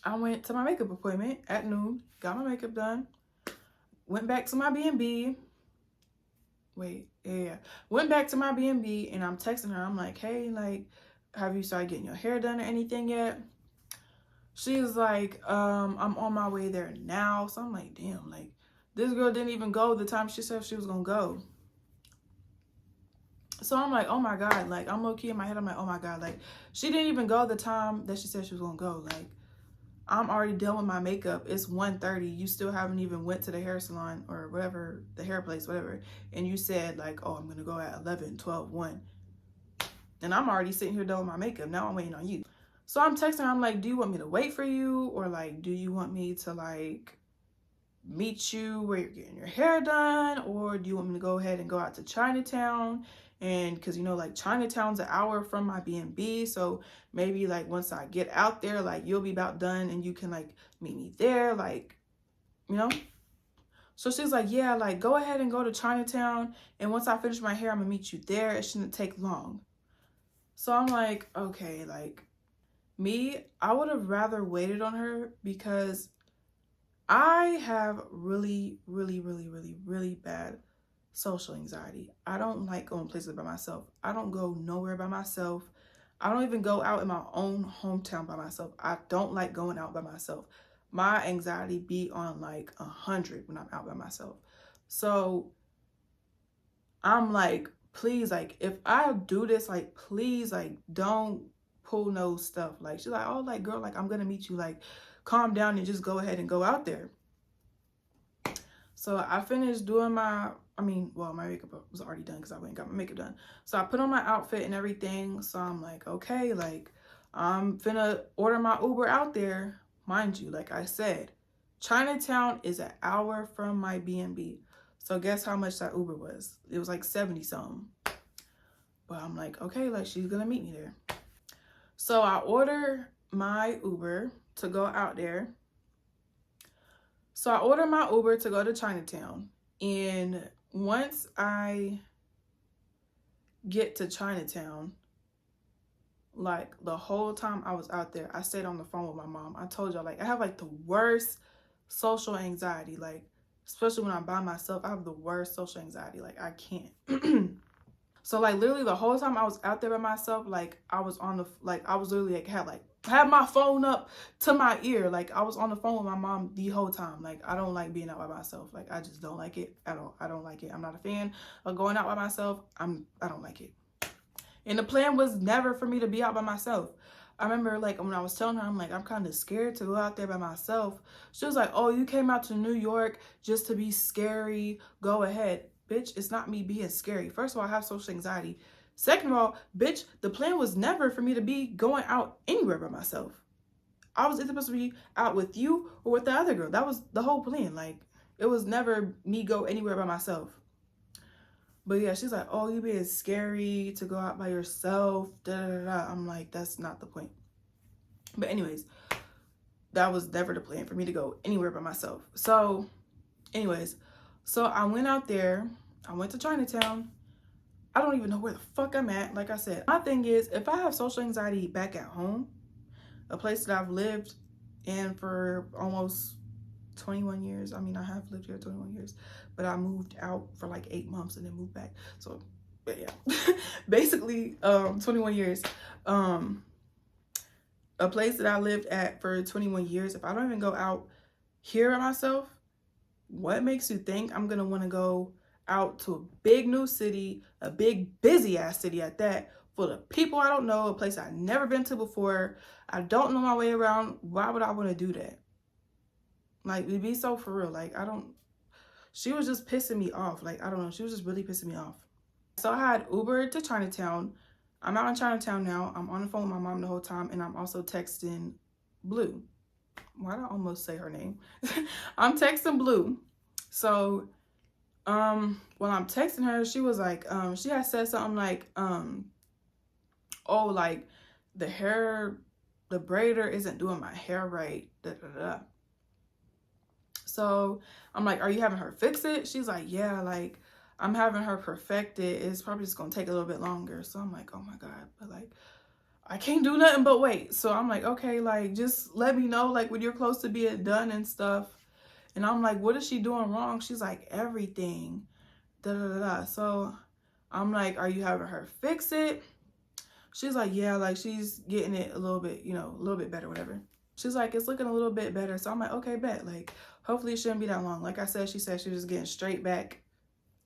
I went to my makeup appointment at noon, got my makeup done, went back to my B&B. Went back to my B&B and I'm texting her. I'm like, hey, like, have you started getting your hair done or anything yet? She's like, I'm on my way there now. So I'm like, damn, like this girl didn't even go the time she said she was gonna go. So I'm like, oh my God, like I'm low key in my head. I'm like, oh my God, like she didn't even go the time that she said she was gonna go. Like I'm already done with my makeup. It's 1:30. You still haven't even went to the hair salon or whatever, the hair place, whatever. And you said like, oh, I'm gonna go at 11, 12, 1. And I'm already sitting here done with my makeup. Now I'm waiting on you. So I'm texting her, I'm like, do you want me to wait for you? Or like, do you want me to like meet you where you're getting your hair done? Or do you want me to go ahead and go out to Chinatown? And because like Chinatown's an hour from my B&B. So maybe like once I get out there, like you'll be about done and you can like meet me there, like, So she's like, yeah, like go ahead and go to Chinatown. And once I finish my hair, I'm gonna meet you there. It shouldn't take long. So I'm like, okay, like, I would have rather waited on her because I have really, really, really, really, really bad social anxiety. I don't like going places by myself. I don't go nowhere by myself. I don't even go out in my own hometown by myself. I don't like going out by myself. My anxiety be on like 100 when I'm out by myself. So I'm like, please, like, if I do this, like, please, like, don't pull no stuff. Like, she's like, oh, like, girl, like, I'm gonna meet you, like, calm down and just go ahead and go out there. So I finished doing my makeup was already done because I went and got my makeup done. So I put on my outfit and everything. So I'm like, okay, like, I'm finna order my Uber out there. Mind you, like I said, Chinatown is an hour from my B&B. So guess how much that Uber was? It was like 70 something. But I'm like, okay, like she's gonna meet me there. So I order my Uber to go out there. So I ordered my Uber to go to Chinatown. And once I get to Chinatown, Like the whole time I was out there, I stayed on the phone with my mom. I told y'all, like, I have like the worst social anxiety. Like, especially when I'm by myself, I have the worst social anxiety. Like, I can't. So like literally the whole time I was out there by myself, like I was on the I was literally had my phone up to my ear. Like I was on the phone with my mom the whole time. Like I don't like being out by myself. Like I just don't like it at all. I don't like it. I'm not a fan of going out by myself. I don't like it. And the plan was never for me to be out by myself. I remember like when I was telling her, I'm like, I'm kind of scared to go out there by myself. She was like, oh, you came out to New York just to be scary. Go ahead. Bitch, it's not me being scary. First of all, I have social anxiety. Second of all, bitch, the plan was never for me to be going out anywhere by myself. I was either supposed to be out with you or with the other girl. That was the whole plan. Like, it was never me go anywhere by myself. But yeah, she's like, oh, you being scary to go out by yourself. Da, da, da, da. I'm like, that's not the point. But anyways, that was never the plan for me to go anywhere by myself. So anyways, so I went out there. I went to Chinatown. I don't even know where the fuck I'm at. Like I said, my thing is, if I have social anxiety back at home, a place that I've lived in for almost 21 years. I mean, I have lived here 21 years, but I moved out for like 8 months and then moved back. So, but yeah, basically, 21 years. A place that I lived at for 21 years. If I don't even go out here by myself, what makes you think I'm gonna want to go out to a big new city, a big busy ass city at that, full of people I don't know, a place I've never been to before. I don't know my way around. Why would I want to do that? Like, to be so for real. Like, I don't, she was just pissing me off. Like, I don't know. She was just really pissing me off. So I had Uber to Chinatown. I'm out in Chinatown now. I'm on the phone with my mom the whole time. And I'm also texting Blue. Why did I almost say her name? I'm texting Blue. So, when I'm texting her, she was like, she had said something like, oh, like, the braider isn't doing my hair right. Da, da, da. So I'm like, are you having her fix it? She's like, yeah, like I'm having her perfect it. It's probably just gonna take a little bit longer. So I'm like, oh my God, but like I can't do nothing but wait. So I'm like, okay, like just let me know like when you're close to being done and stuff. And I'm like, what is she doing wrong? She's like, everything. Da da da da. So I'm like, are you having her fix it? She's like, yeah, like she's getting it a little bit, you know, a little bit better, whatever. She's like, it's looking a little bit better. So I'm like, okay, bet. Like, hopefully it shouldn't be that long. Like I said, she said she was getting straight back,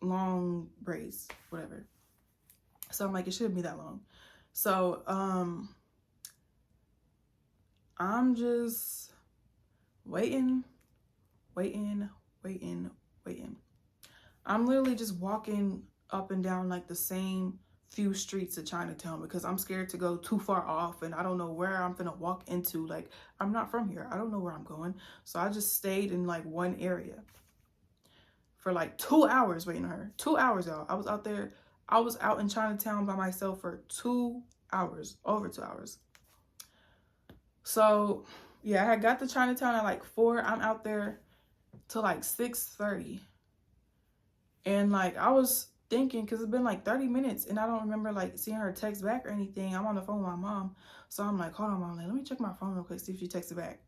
long braids, whatever. So I'm like, it shouldn't be that long. So, I'm just waiting. I'm literally just walking up and down like the same few streets of Chinatown because I'm scared to go too far off and I don't know where I'm gonna walk into. Like, I'm not from here. I don't know where I'm going. So I just stayed in like one area for like 2 hours waiting on her. 2 hours, y'all. I was out there. I was out in Chinatown by myself for 2 hours, over 2 hours. So yeah, I had got to Chinatown at like 4. I'm out there till like 6:30. And like I was thinking, because it's been like 30 minutes and I don't remember like seeing her text back or anything. I'm on the phone with my mom. So I'm like, hold on, mom, let me check my phone real quick, see if she texted back.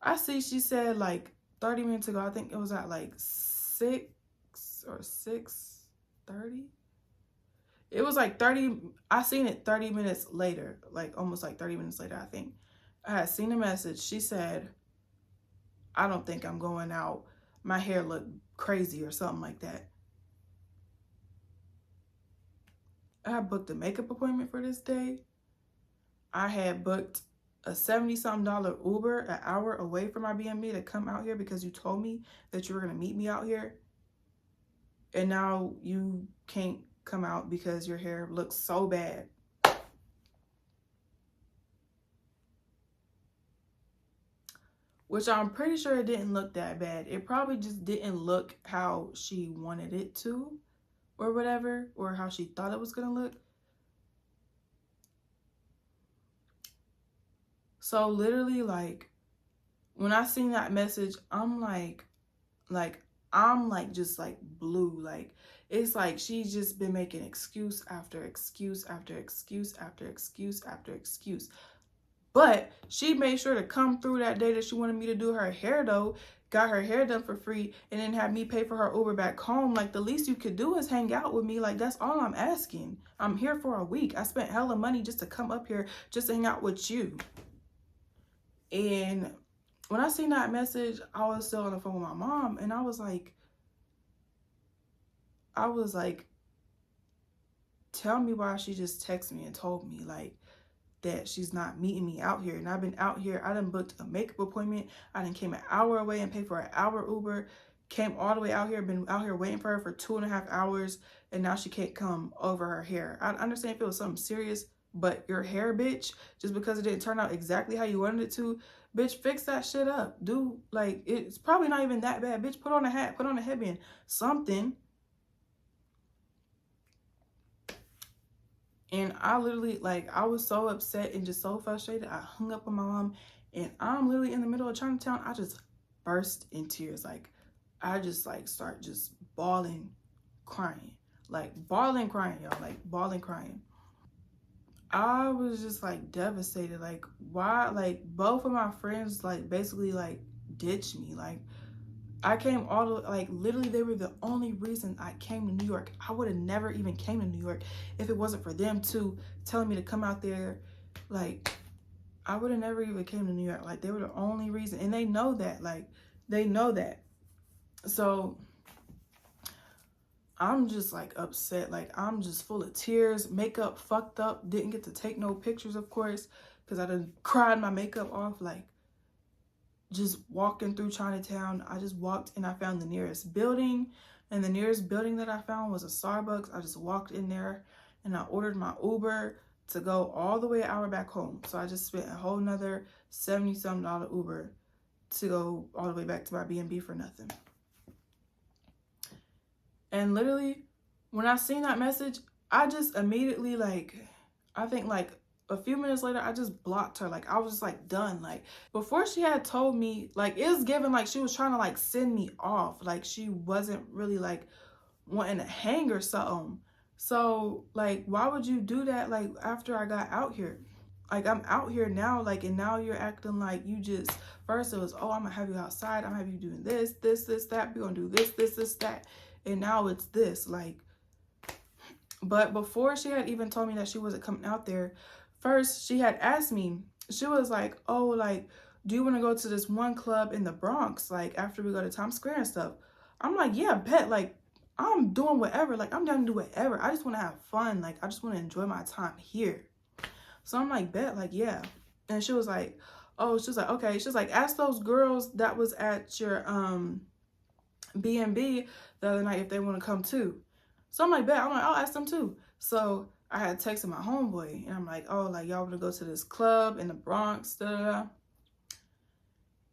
I see she said like 30 minutes ago. I think it was at like 6 or 6:30. It was like 30. I seen it 30 minutes later, like almost like 30 minutes later, I think. I had seen a message. She said, I don't think I'm going out. My hair looked crazy or something like that. I had booked a makeup appointment for this day. I had booked a $70-something Uber an hour away from my BNB to come out here because you told me that you were going to meet me out here. And now you can't come out because your hair looks so bad. Which I'm pretty sure it didn't look that bad. It probably just didn't look how she wanted it to or whatever, or how she thought it was going to look. So literally, like, when I seen that message, I'm like, I'm like just like blue. Like it's like she's just been making excuse after excuse after excuse after excuse after excuse. But she made sure to come through that day that she wanted me to do her hair though, got her hair done for free, and then had me pay for her Uber back home. Like the least you could do is hang out with me. Like that's all I'm asking. I'm here for a week. I spent hella money just to come up here just to hang out with you. And when I seen that message, I was still on the phone with my mom, and I was like, tell me why she just texted me and told me like that she's not meeting me out here. And I've been out here. I done booked a makeup appointment. I done came an hour away and paid for an hour Uber. Came all the way out here. Been out here waiting for her for 2.5 hours. And now she can't come over her hair. I understand if it was something serious, but your hair, bitch, just because it didn't turn out exactly how you wanted it to, bitch, fix that shit up. Do, like, it's probably not even that bad. Bitch, put on a hat, put on a headband, something. And I literally, like, I was so upset and just so frustrated. I hung up on my mom, and I'm literally in the middle of Chinatown. I just burst in tears. Like, I just, like, start just bawling, crying. Like, bawling, crying, y'all. Like, bawling, crying. I was just, like, devastated. Like, why? Like, both of my friends, like, basically, like, ditched me. Like, I came all the, like, literally they were the only reason I came to New York. I would have never even came to New York if it wasn't for them too telling me to come out there. Like, I would have never even came to New York. Like, they were the only reason, and they know that. Like, they know that. So I'm just like upset. Like, I'm just full of tears. Makeup fucked up. Didn't get to take no pictures, of course, because I done cried my makeup off. Like, just walking through Chinatown, I just walked and I found the nearest building, and the nearest building that I found was a Starbucks. I just walked in there and I ordered my Uber to go all the way an hour back home. So I just spent a whole nother $70-something Uber to go all the way back to my B&B for nothing. And literally, when I seen that message, I just immediately, like, I think like a few minutes later, I just blocked her. Like, I was just like done. Like, before she had told me, like, it was given like she was trying to like send me off. Like, she wasn't really like wanting to hang or something. So like, why would you do that? Like, after I got out here, like, I'm out here now, like, and now you're acting like you just, first it was, oh, I'm gonna have you outside, I'm gonna have you doing this, that, we're gonna do this, that, and now it's this, like. But before she had even told me that she wasn't coming out there, first she had asked me, she was like, oh, like, do you want to go to this one club in the Bronx, like, after we go to Times Square and stuff? I'm like, yeah, bet, like, I'm doing whatever, like, I'm down to do whatever. I just want to have fun, like, I just want to enjoy my time here. So I'm like, bet, like, yeah. And she was like, oh, she was like, okay. She was like, ask those girls that was at your B&B the other night if they want to come too. So I'm like, bet. I'm like, I'll ask them too. So I had texted my homeboy, and I'm like, oh, like, y'all want to go to this club in the Bronx, da da da.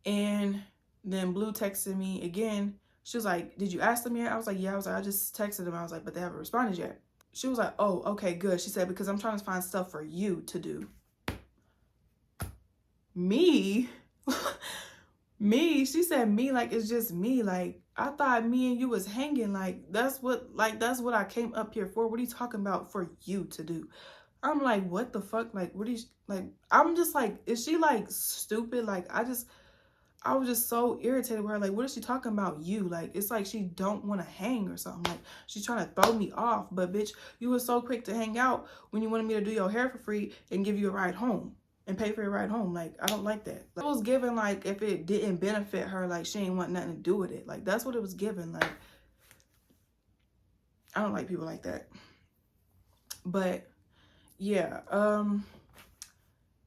And then Blue texted me again. She was like, did you ask them yet? I was like, yeah. I was like, I just texted them. I was like, but they haven't responded yet. She was like, oh, okay, good. She said, because I'm trying to find stuff for you to do. Me? Me? She said me like it's just me. Like, I thought me and you was hanging. Like, that's what I came up here for. What are you talking about for you to do? I'm like, what the fuck? Like, what is, like, I'm just like, is she like stupid? Like, I was just so irritated with her. Like, what is she talking about you? Like, it's like she don't want to hang or something. Like, she's trying to throw me off. But bitch, you were so quick to hang out when you wanted me to do your hair for free and give you a ride home and pay for your ride home. Like, I don't like that. Like, it was given like if it didn't benefit her, like she ain't want nothing to do with it. Like, that's what it was given. Like, I don't like people like that. But yeah,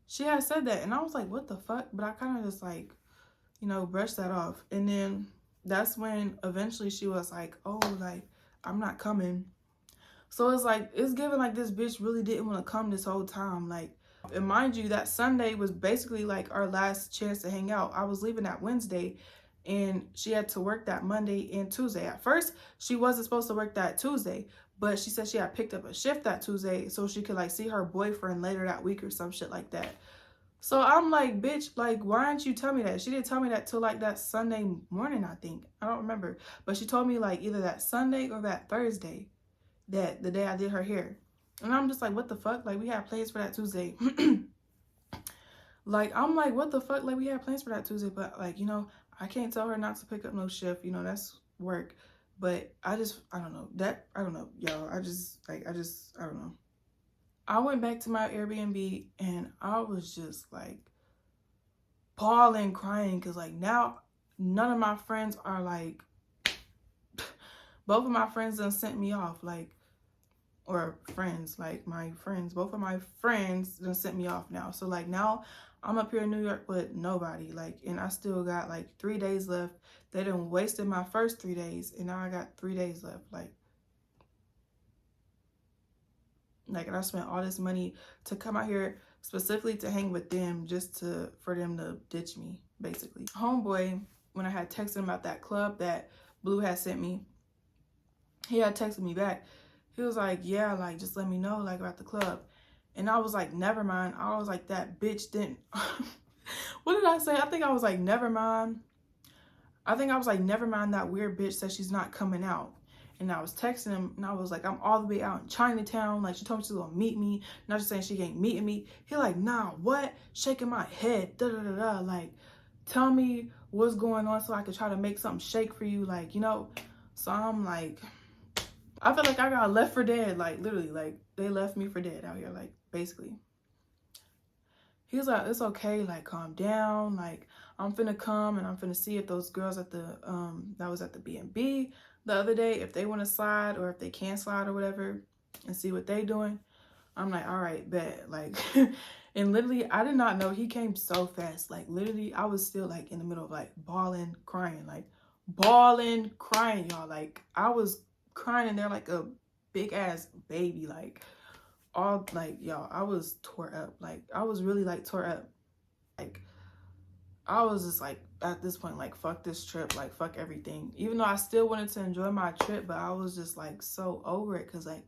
she had said that, and I was like, what the fuck? But I kind of just like, you know, brush that off. And then that's when eventually she was like, oh, like, I'm not coming. So it's like, it's given like this bitch really didn't want to come this whole time. Like, and mind you, that Sunday was basically like our last chance to hang out. I was leaving that Wednesday, and she had to work that Monday and Tuesday. At first, she wasn't supposed to work that Tuesday, but she said she had picked up a shift that Tuesday so she could like see her boyfriend later that week or some shit like that. So I'm like, bitch, like, why didn't you tell me that? She didn't tell me that till like that Sunday morning, I think. I don't remember. But she told me like either that Sunday or that Thursday, that the day I did her hair. And I'm just like, what the fuck? Like, we had plans for that Tuesday. Like, I'm like, what the fuck? Like, we had plans for that Tuesday. But like, you know, I can't tell her not to pick up no shift. You know, that's work. But I don't know. I don't know, y'all. I don't know. I went back to my Airbnb and I was just like bawling, crying, because like now none of my friends are like, both of my friends done sent me off, like, or friends, like my friends, both of my friends done sent me off now. So like now I'm up here in New York with nobody, like, and I still got like 3 days left. They done wasted my first 3 days and now I got 3 days left. Like, and I spent all this money to come out here specifically to hang with them, just for them to ditch me, basically. Homeboy, when I had texted him about that club that Blue had sent me, he had texted me back. He was like, yeah, like, just let me know, like, about the club. And I was like, never mind. I was like, that bitch didn't. What did I say? I think I was like, never mind. I think I was like, never mind, that weird bitch said she's not coming out. And I was texting him and I was like, I'm all the way out in Chinatown. Like, she told me she was gonna meet me. Not just saying she ain't meeting me. He like, nah, what? Shaking my head. Da da da da. Like, tell me what's going on so I could try to make something shake for you. Like, you know. So I'm like, I feel like I got left for dead. Like, literally, like, they left me for dead out here. Like, basically. He was like, it's okay, like, calm down, like, I'm finna come and I'm finna see if those girls at the that was at the B&B the other day, if they want to slide or if they can slide or whatever, and see what they doing. I'm like, all right, bet. Like, and literally I did not know he came so fast. Like, literally I was still like in the middle of like bawling, crying, y'all. Like, I was crying in there like a big ass baby. Like, all, like, y'all, I was tore up. Like, I was really like tore up. Like, I was just like, at this point, like, fuck this trip, like, fuck everything. Even though I still wanted to enjoy my trip, but I was just like so over it, because like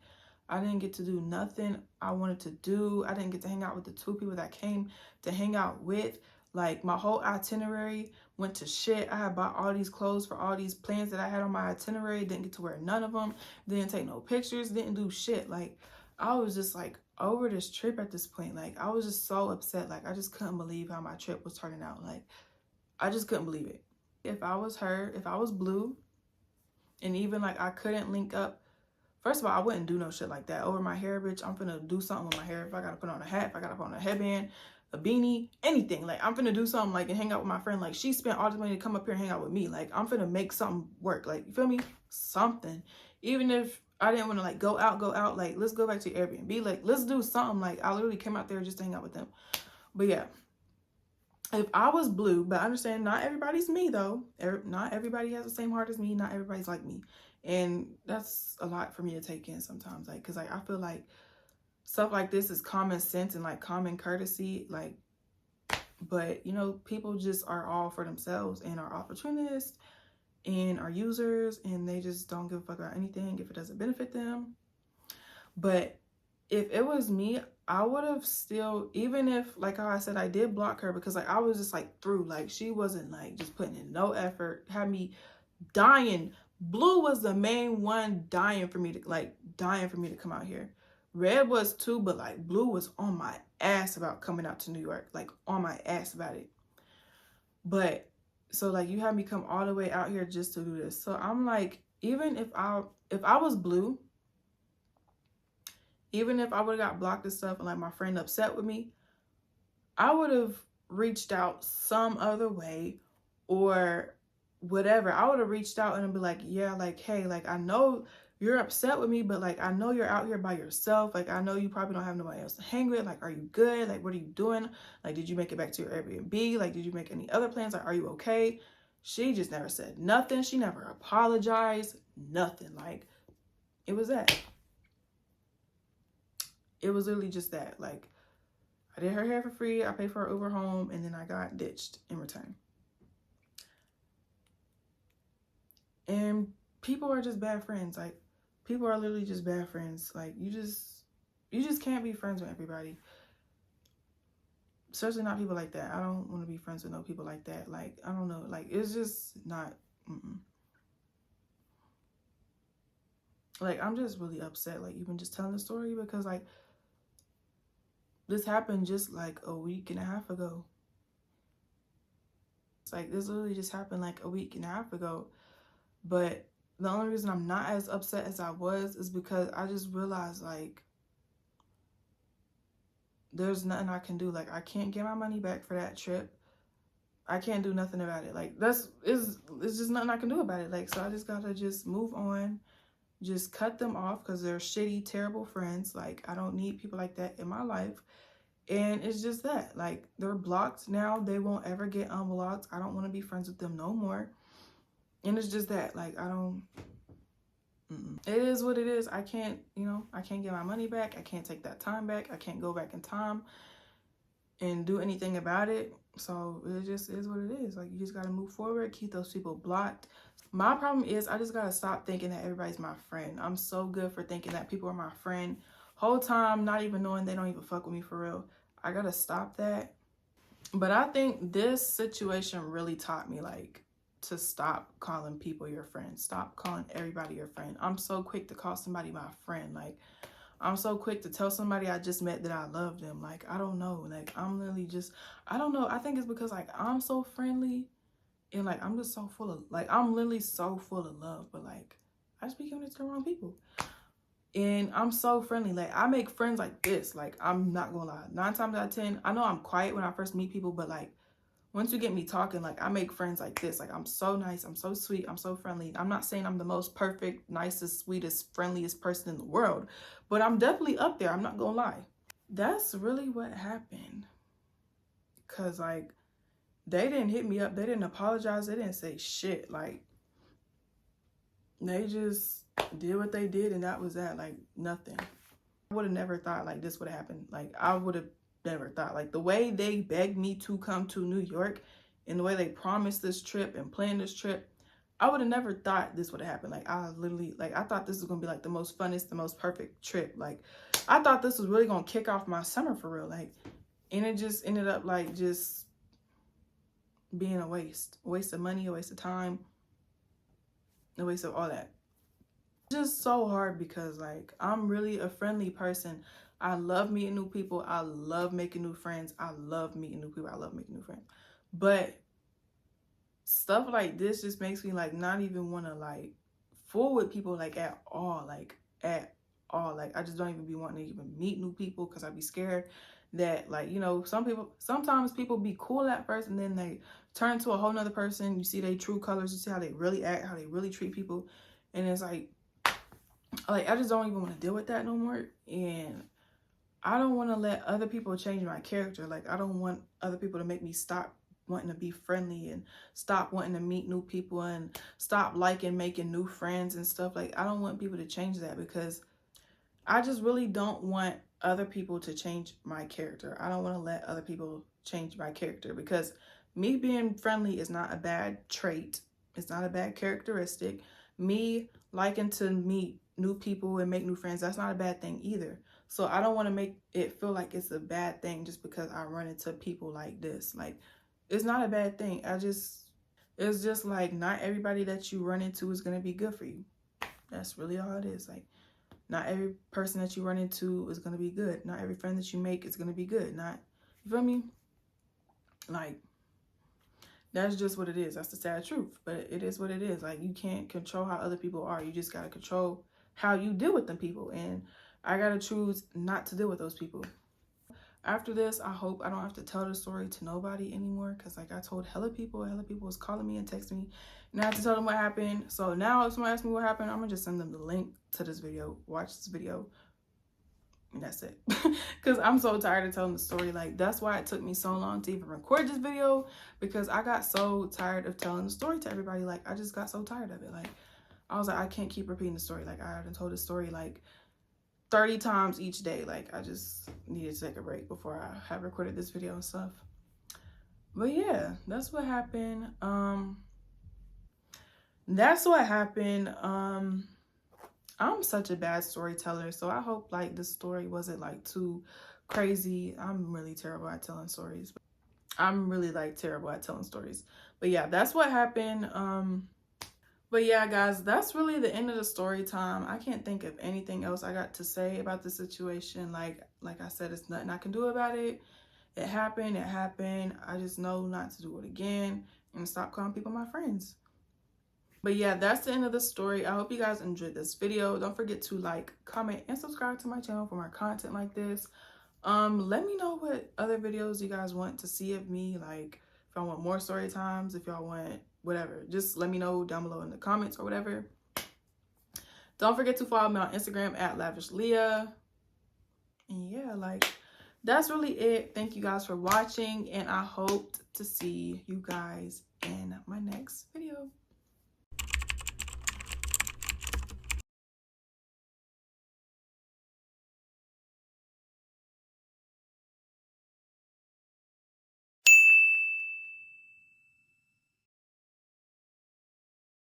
I didn't get to do nothing I wanted to do. I didn't get to hang out with the 2 people that came to hang out with. Like, my whole itinerary went to shit. I had bought all these clothes for all these plans that I had on my itinerary. Didn't get to wear none of them. Didn't take no pictures. Didn't do shit. Like, I was just like over this trip at this point. Like, I was just so upset. Like, I just couldn't believe how my trip was turning out. Like, I just couldn't believe it. If I was her, if I was Blue, and even like I couldn't link up, first of all, I wouldn't do no shit like that over my hair, bitch. I'm finna do something with my hair. If I gotta put on a hat, if I gotta put on a headband, a beanie, anything. Like, I'm finna do something, like, and hang out with my friend. Like, she spent all this money to come up here and hang out with me. Like, I'm finna make something work. Like, you feel me? Something. Even if I didn't want to like go out, like, let's go back to Airbnb. Like, let's do something. Like, I literally came out there just to hang out with them. But yeah, if I was Blue, but I understand not everybody's me though. Not everybody has the same heart as me. Not everybody's like me. And that's a lot for me to take in sometimes. Like, cause like, I feel like stuff like this is common sense and like common courtesy. Like, but you know, people just are all for themselves and are opportunists and are users, and they just don't give a fuck about anything if it doesn't benefit them. But if it was me, I would have still, even if, like how I said, I did block her, because like I was just like through, like, she wasn't like just putting in no effort, had me dying. Blue was the main one dying for me to come out here. Red was too, but like Blue was on my ass about coming out to New York, like on my ass about it. But so like, you had me come all the way out here just to do this. So I'm like, even if I was Blue, even if I would have got blocked and stuff and like my friend upset with me, I would have reached out some other way or whatever. I would have reached out and be like, yeah, like, hey, like, I know you're upset with me, but like, I know you're out here by yourself. Like, I know you probably don't have nobody else to hang with. Like, are you good? Like, what are you doing? Like, did you make it back to your Airbnb? Like, did you make any other plans? Like, are you okay? She just never said nothing. She never apologized. Nothing. Like, it was that. It was literally just that. Like, I did her hair for free. I paid for her Uber home, and then I got ditched in return. And people are just bad friends. Like, people are literally just bad friends. Like, you just can't be friends with everybody. Especially not people like that. I don't want to be friends with no people like that. Like, I don't know. Like, it's just not. Like, I'm just really upset. Like, even just telling the story because, like, this happened just like a week and a half ago. It's like, this literally just happened like a week and a half ago. But the only reason I'm not as upset as I was is because I just realized, like, there's nothing I can do. Like, I can't get my money back for that trip. I can't do nothing about it. Like, it's just nothing I can do about it. Like, so I just gotta just move on. Just cut them off because they're shitty, terrible friends. Like, I don't need people like that in my life. And it's just that. Like, they're blocked now. They won't ever get unblocked. I don't want to be friends with them no more. And it's just that. Like, I don't... It is what it is. I can't, I can't get my money back. I can't take that time back. I can't go back in time and do anything about it. So it just is what it is. Like, you just got to move forward, keep those people blocked. My problem is I just got to stop thinking that everybody's my friend. I'm so good for thinking that people are my friend. Whole time, not even knowing they don't even fuck with me for real. I got to stop that. But I think this situation really taught me, like, to stop calling people your friend. Stop calling everybody your friend. I'm so quick to call somebody my friend. Like, I'm so quick to tell somebody I just met that I love them. Like, I don't know. Like, I'm literally just, I don't know. I think it's because, like, I'm so friendly and, like, I'm just so full of, like, I'm literally so full of love. But, like, I just be giving it to the wrong people. And I'm so friendly. Like, I make friends like this. Like, I'm not gonna lie. 9 times out of 10, I know I'm quiet when I first meet people, but, like, once you get me talking, like, I make friends like this. Like, I'm so nice. I'm so sweet. I'm so friendly. I'm not saying I'm the most perfect, nicest, sweetest, friendliest person in the world, but I'm definitely up there. I'm not gonna lie. That's really what happened. Because, like, they didn't hit me up. They didn't apologize. They didn't say shit. Like, they just did what they did, and that was that. Like, nothing. I would have never thought, like, this would have happened. Like, I would have never thought. Like, the way they begged me to come to New York and the way they promised this trip and planned this trip, I would have never thought this would have happened. Like, I literally, like, I thought this was going to be, like, the most funnest, the most perfect trip. Like, I thought this was really going to kick off my summer for real. Like, and it just ended up, like, just being a waste. A waste of money, a waste of time, a waste of all that. Just so hard because, like, I'm really a friendly person. I love meeting new people. I love making new friends. I love meeting new people. I love making new friends. But stuff like this just makes me, like, not even want to, like, fool with people, like, at all. Like, at all. Like, I just don't even be wanting to even meet new people because I'd be scared that, like, sometimes people be cool at first and then they turn to a whole nother person. You see their true colors. You see how they really act, how they really treat people. And it's like, I just don't even want to deal with that no more. And I don't want to let other people change my character. Like, I don't want other people to make me stop wanting to be friendly and stop wanting to meet new people and stop liking making new friends and stuff. Like, I don't want people to change that because I just really don't want other people to change my character. I don't want to let other people change my character because me being friendly is not a bad trait. It's not a bad characteristic. Me liking to meet new people and make new friends, that's not a bad thing either. So I don't want to make it feel like it's a bad thing just because I run into people like this. Like, it's not a bad thing. It's just like not everybody that you run into is going to be good for you. That's really all it is. Like, not every person that you run into is going to be good. Not every friend that you make is going to be good. You feel me? Like, that's just what it is. That's the sad truth. But it is what it is. Like, you can't control how other people are. You just got to control how you deal with them people. And I got to choose not to deal with those people. After this, I hope I don't have to tell the story to nobody anymore. Because, like, I told hella people was calling me and texting me. And I have to tell them what happened. So now if somebody asks me what happened, I'm going to just send them the link to this video. Watch this video. And that's it. Because I'm so tired of telling the story. Like, that's why it took me so long to even record this video. Because I got so tired of telling the story to everybody. Like, I just got so tired of it. Like, I was like, I can't keep repeating the story. Like, I haven't told the story, like, 30 times each day. Like, I just needed to take a break before I have recorded this video and stuff. But yeah, that's what happened. I'm such a bad storyteller, so I hope, like, the story wasn't, like, too crazy. I'm really terrible at telling stories. I'm really like terrible at telling stories. But yeah, that's what happened. But yeah, guys, that's really the end of the story time. I can't think of anything else I got to say about the situation. Like I said, it's nothing I can do about it. It happened. It happened. I just know not to do it again and stop calling people my friends. But yeah, that's the end of the story. I hope you guys enjoyed this video. Don't forget to like, comment, and subscribe to my channel for more content like this. Let me know what other videos you guys want to see of me. Like, if y'all want more story times, if y'all want whatever, just let me know down below in the comments or whatever. Don't forget to follow me on Instagram at thelavishliyah. And yeah, like, that's really it. Thank you guys for watching, and I hope to see you guys in my next video.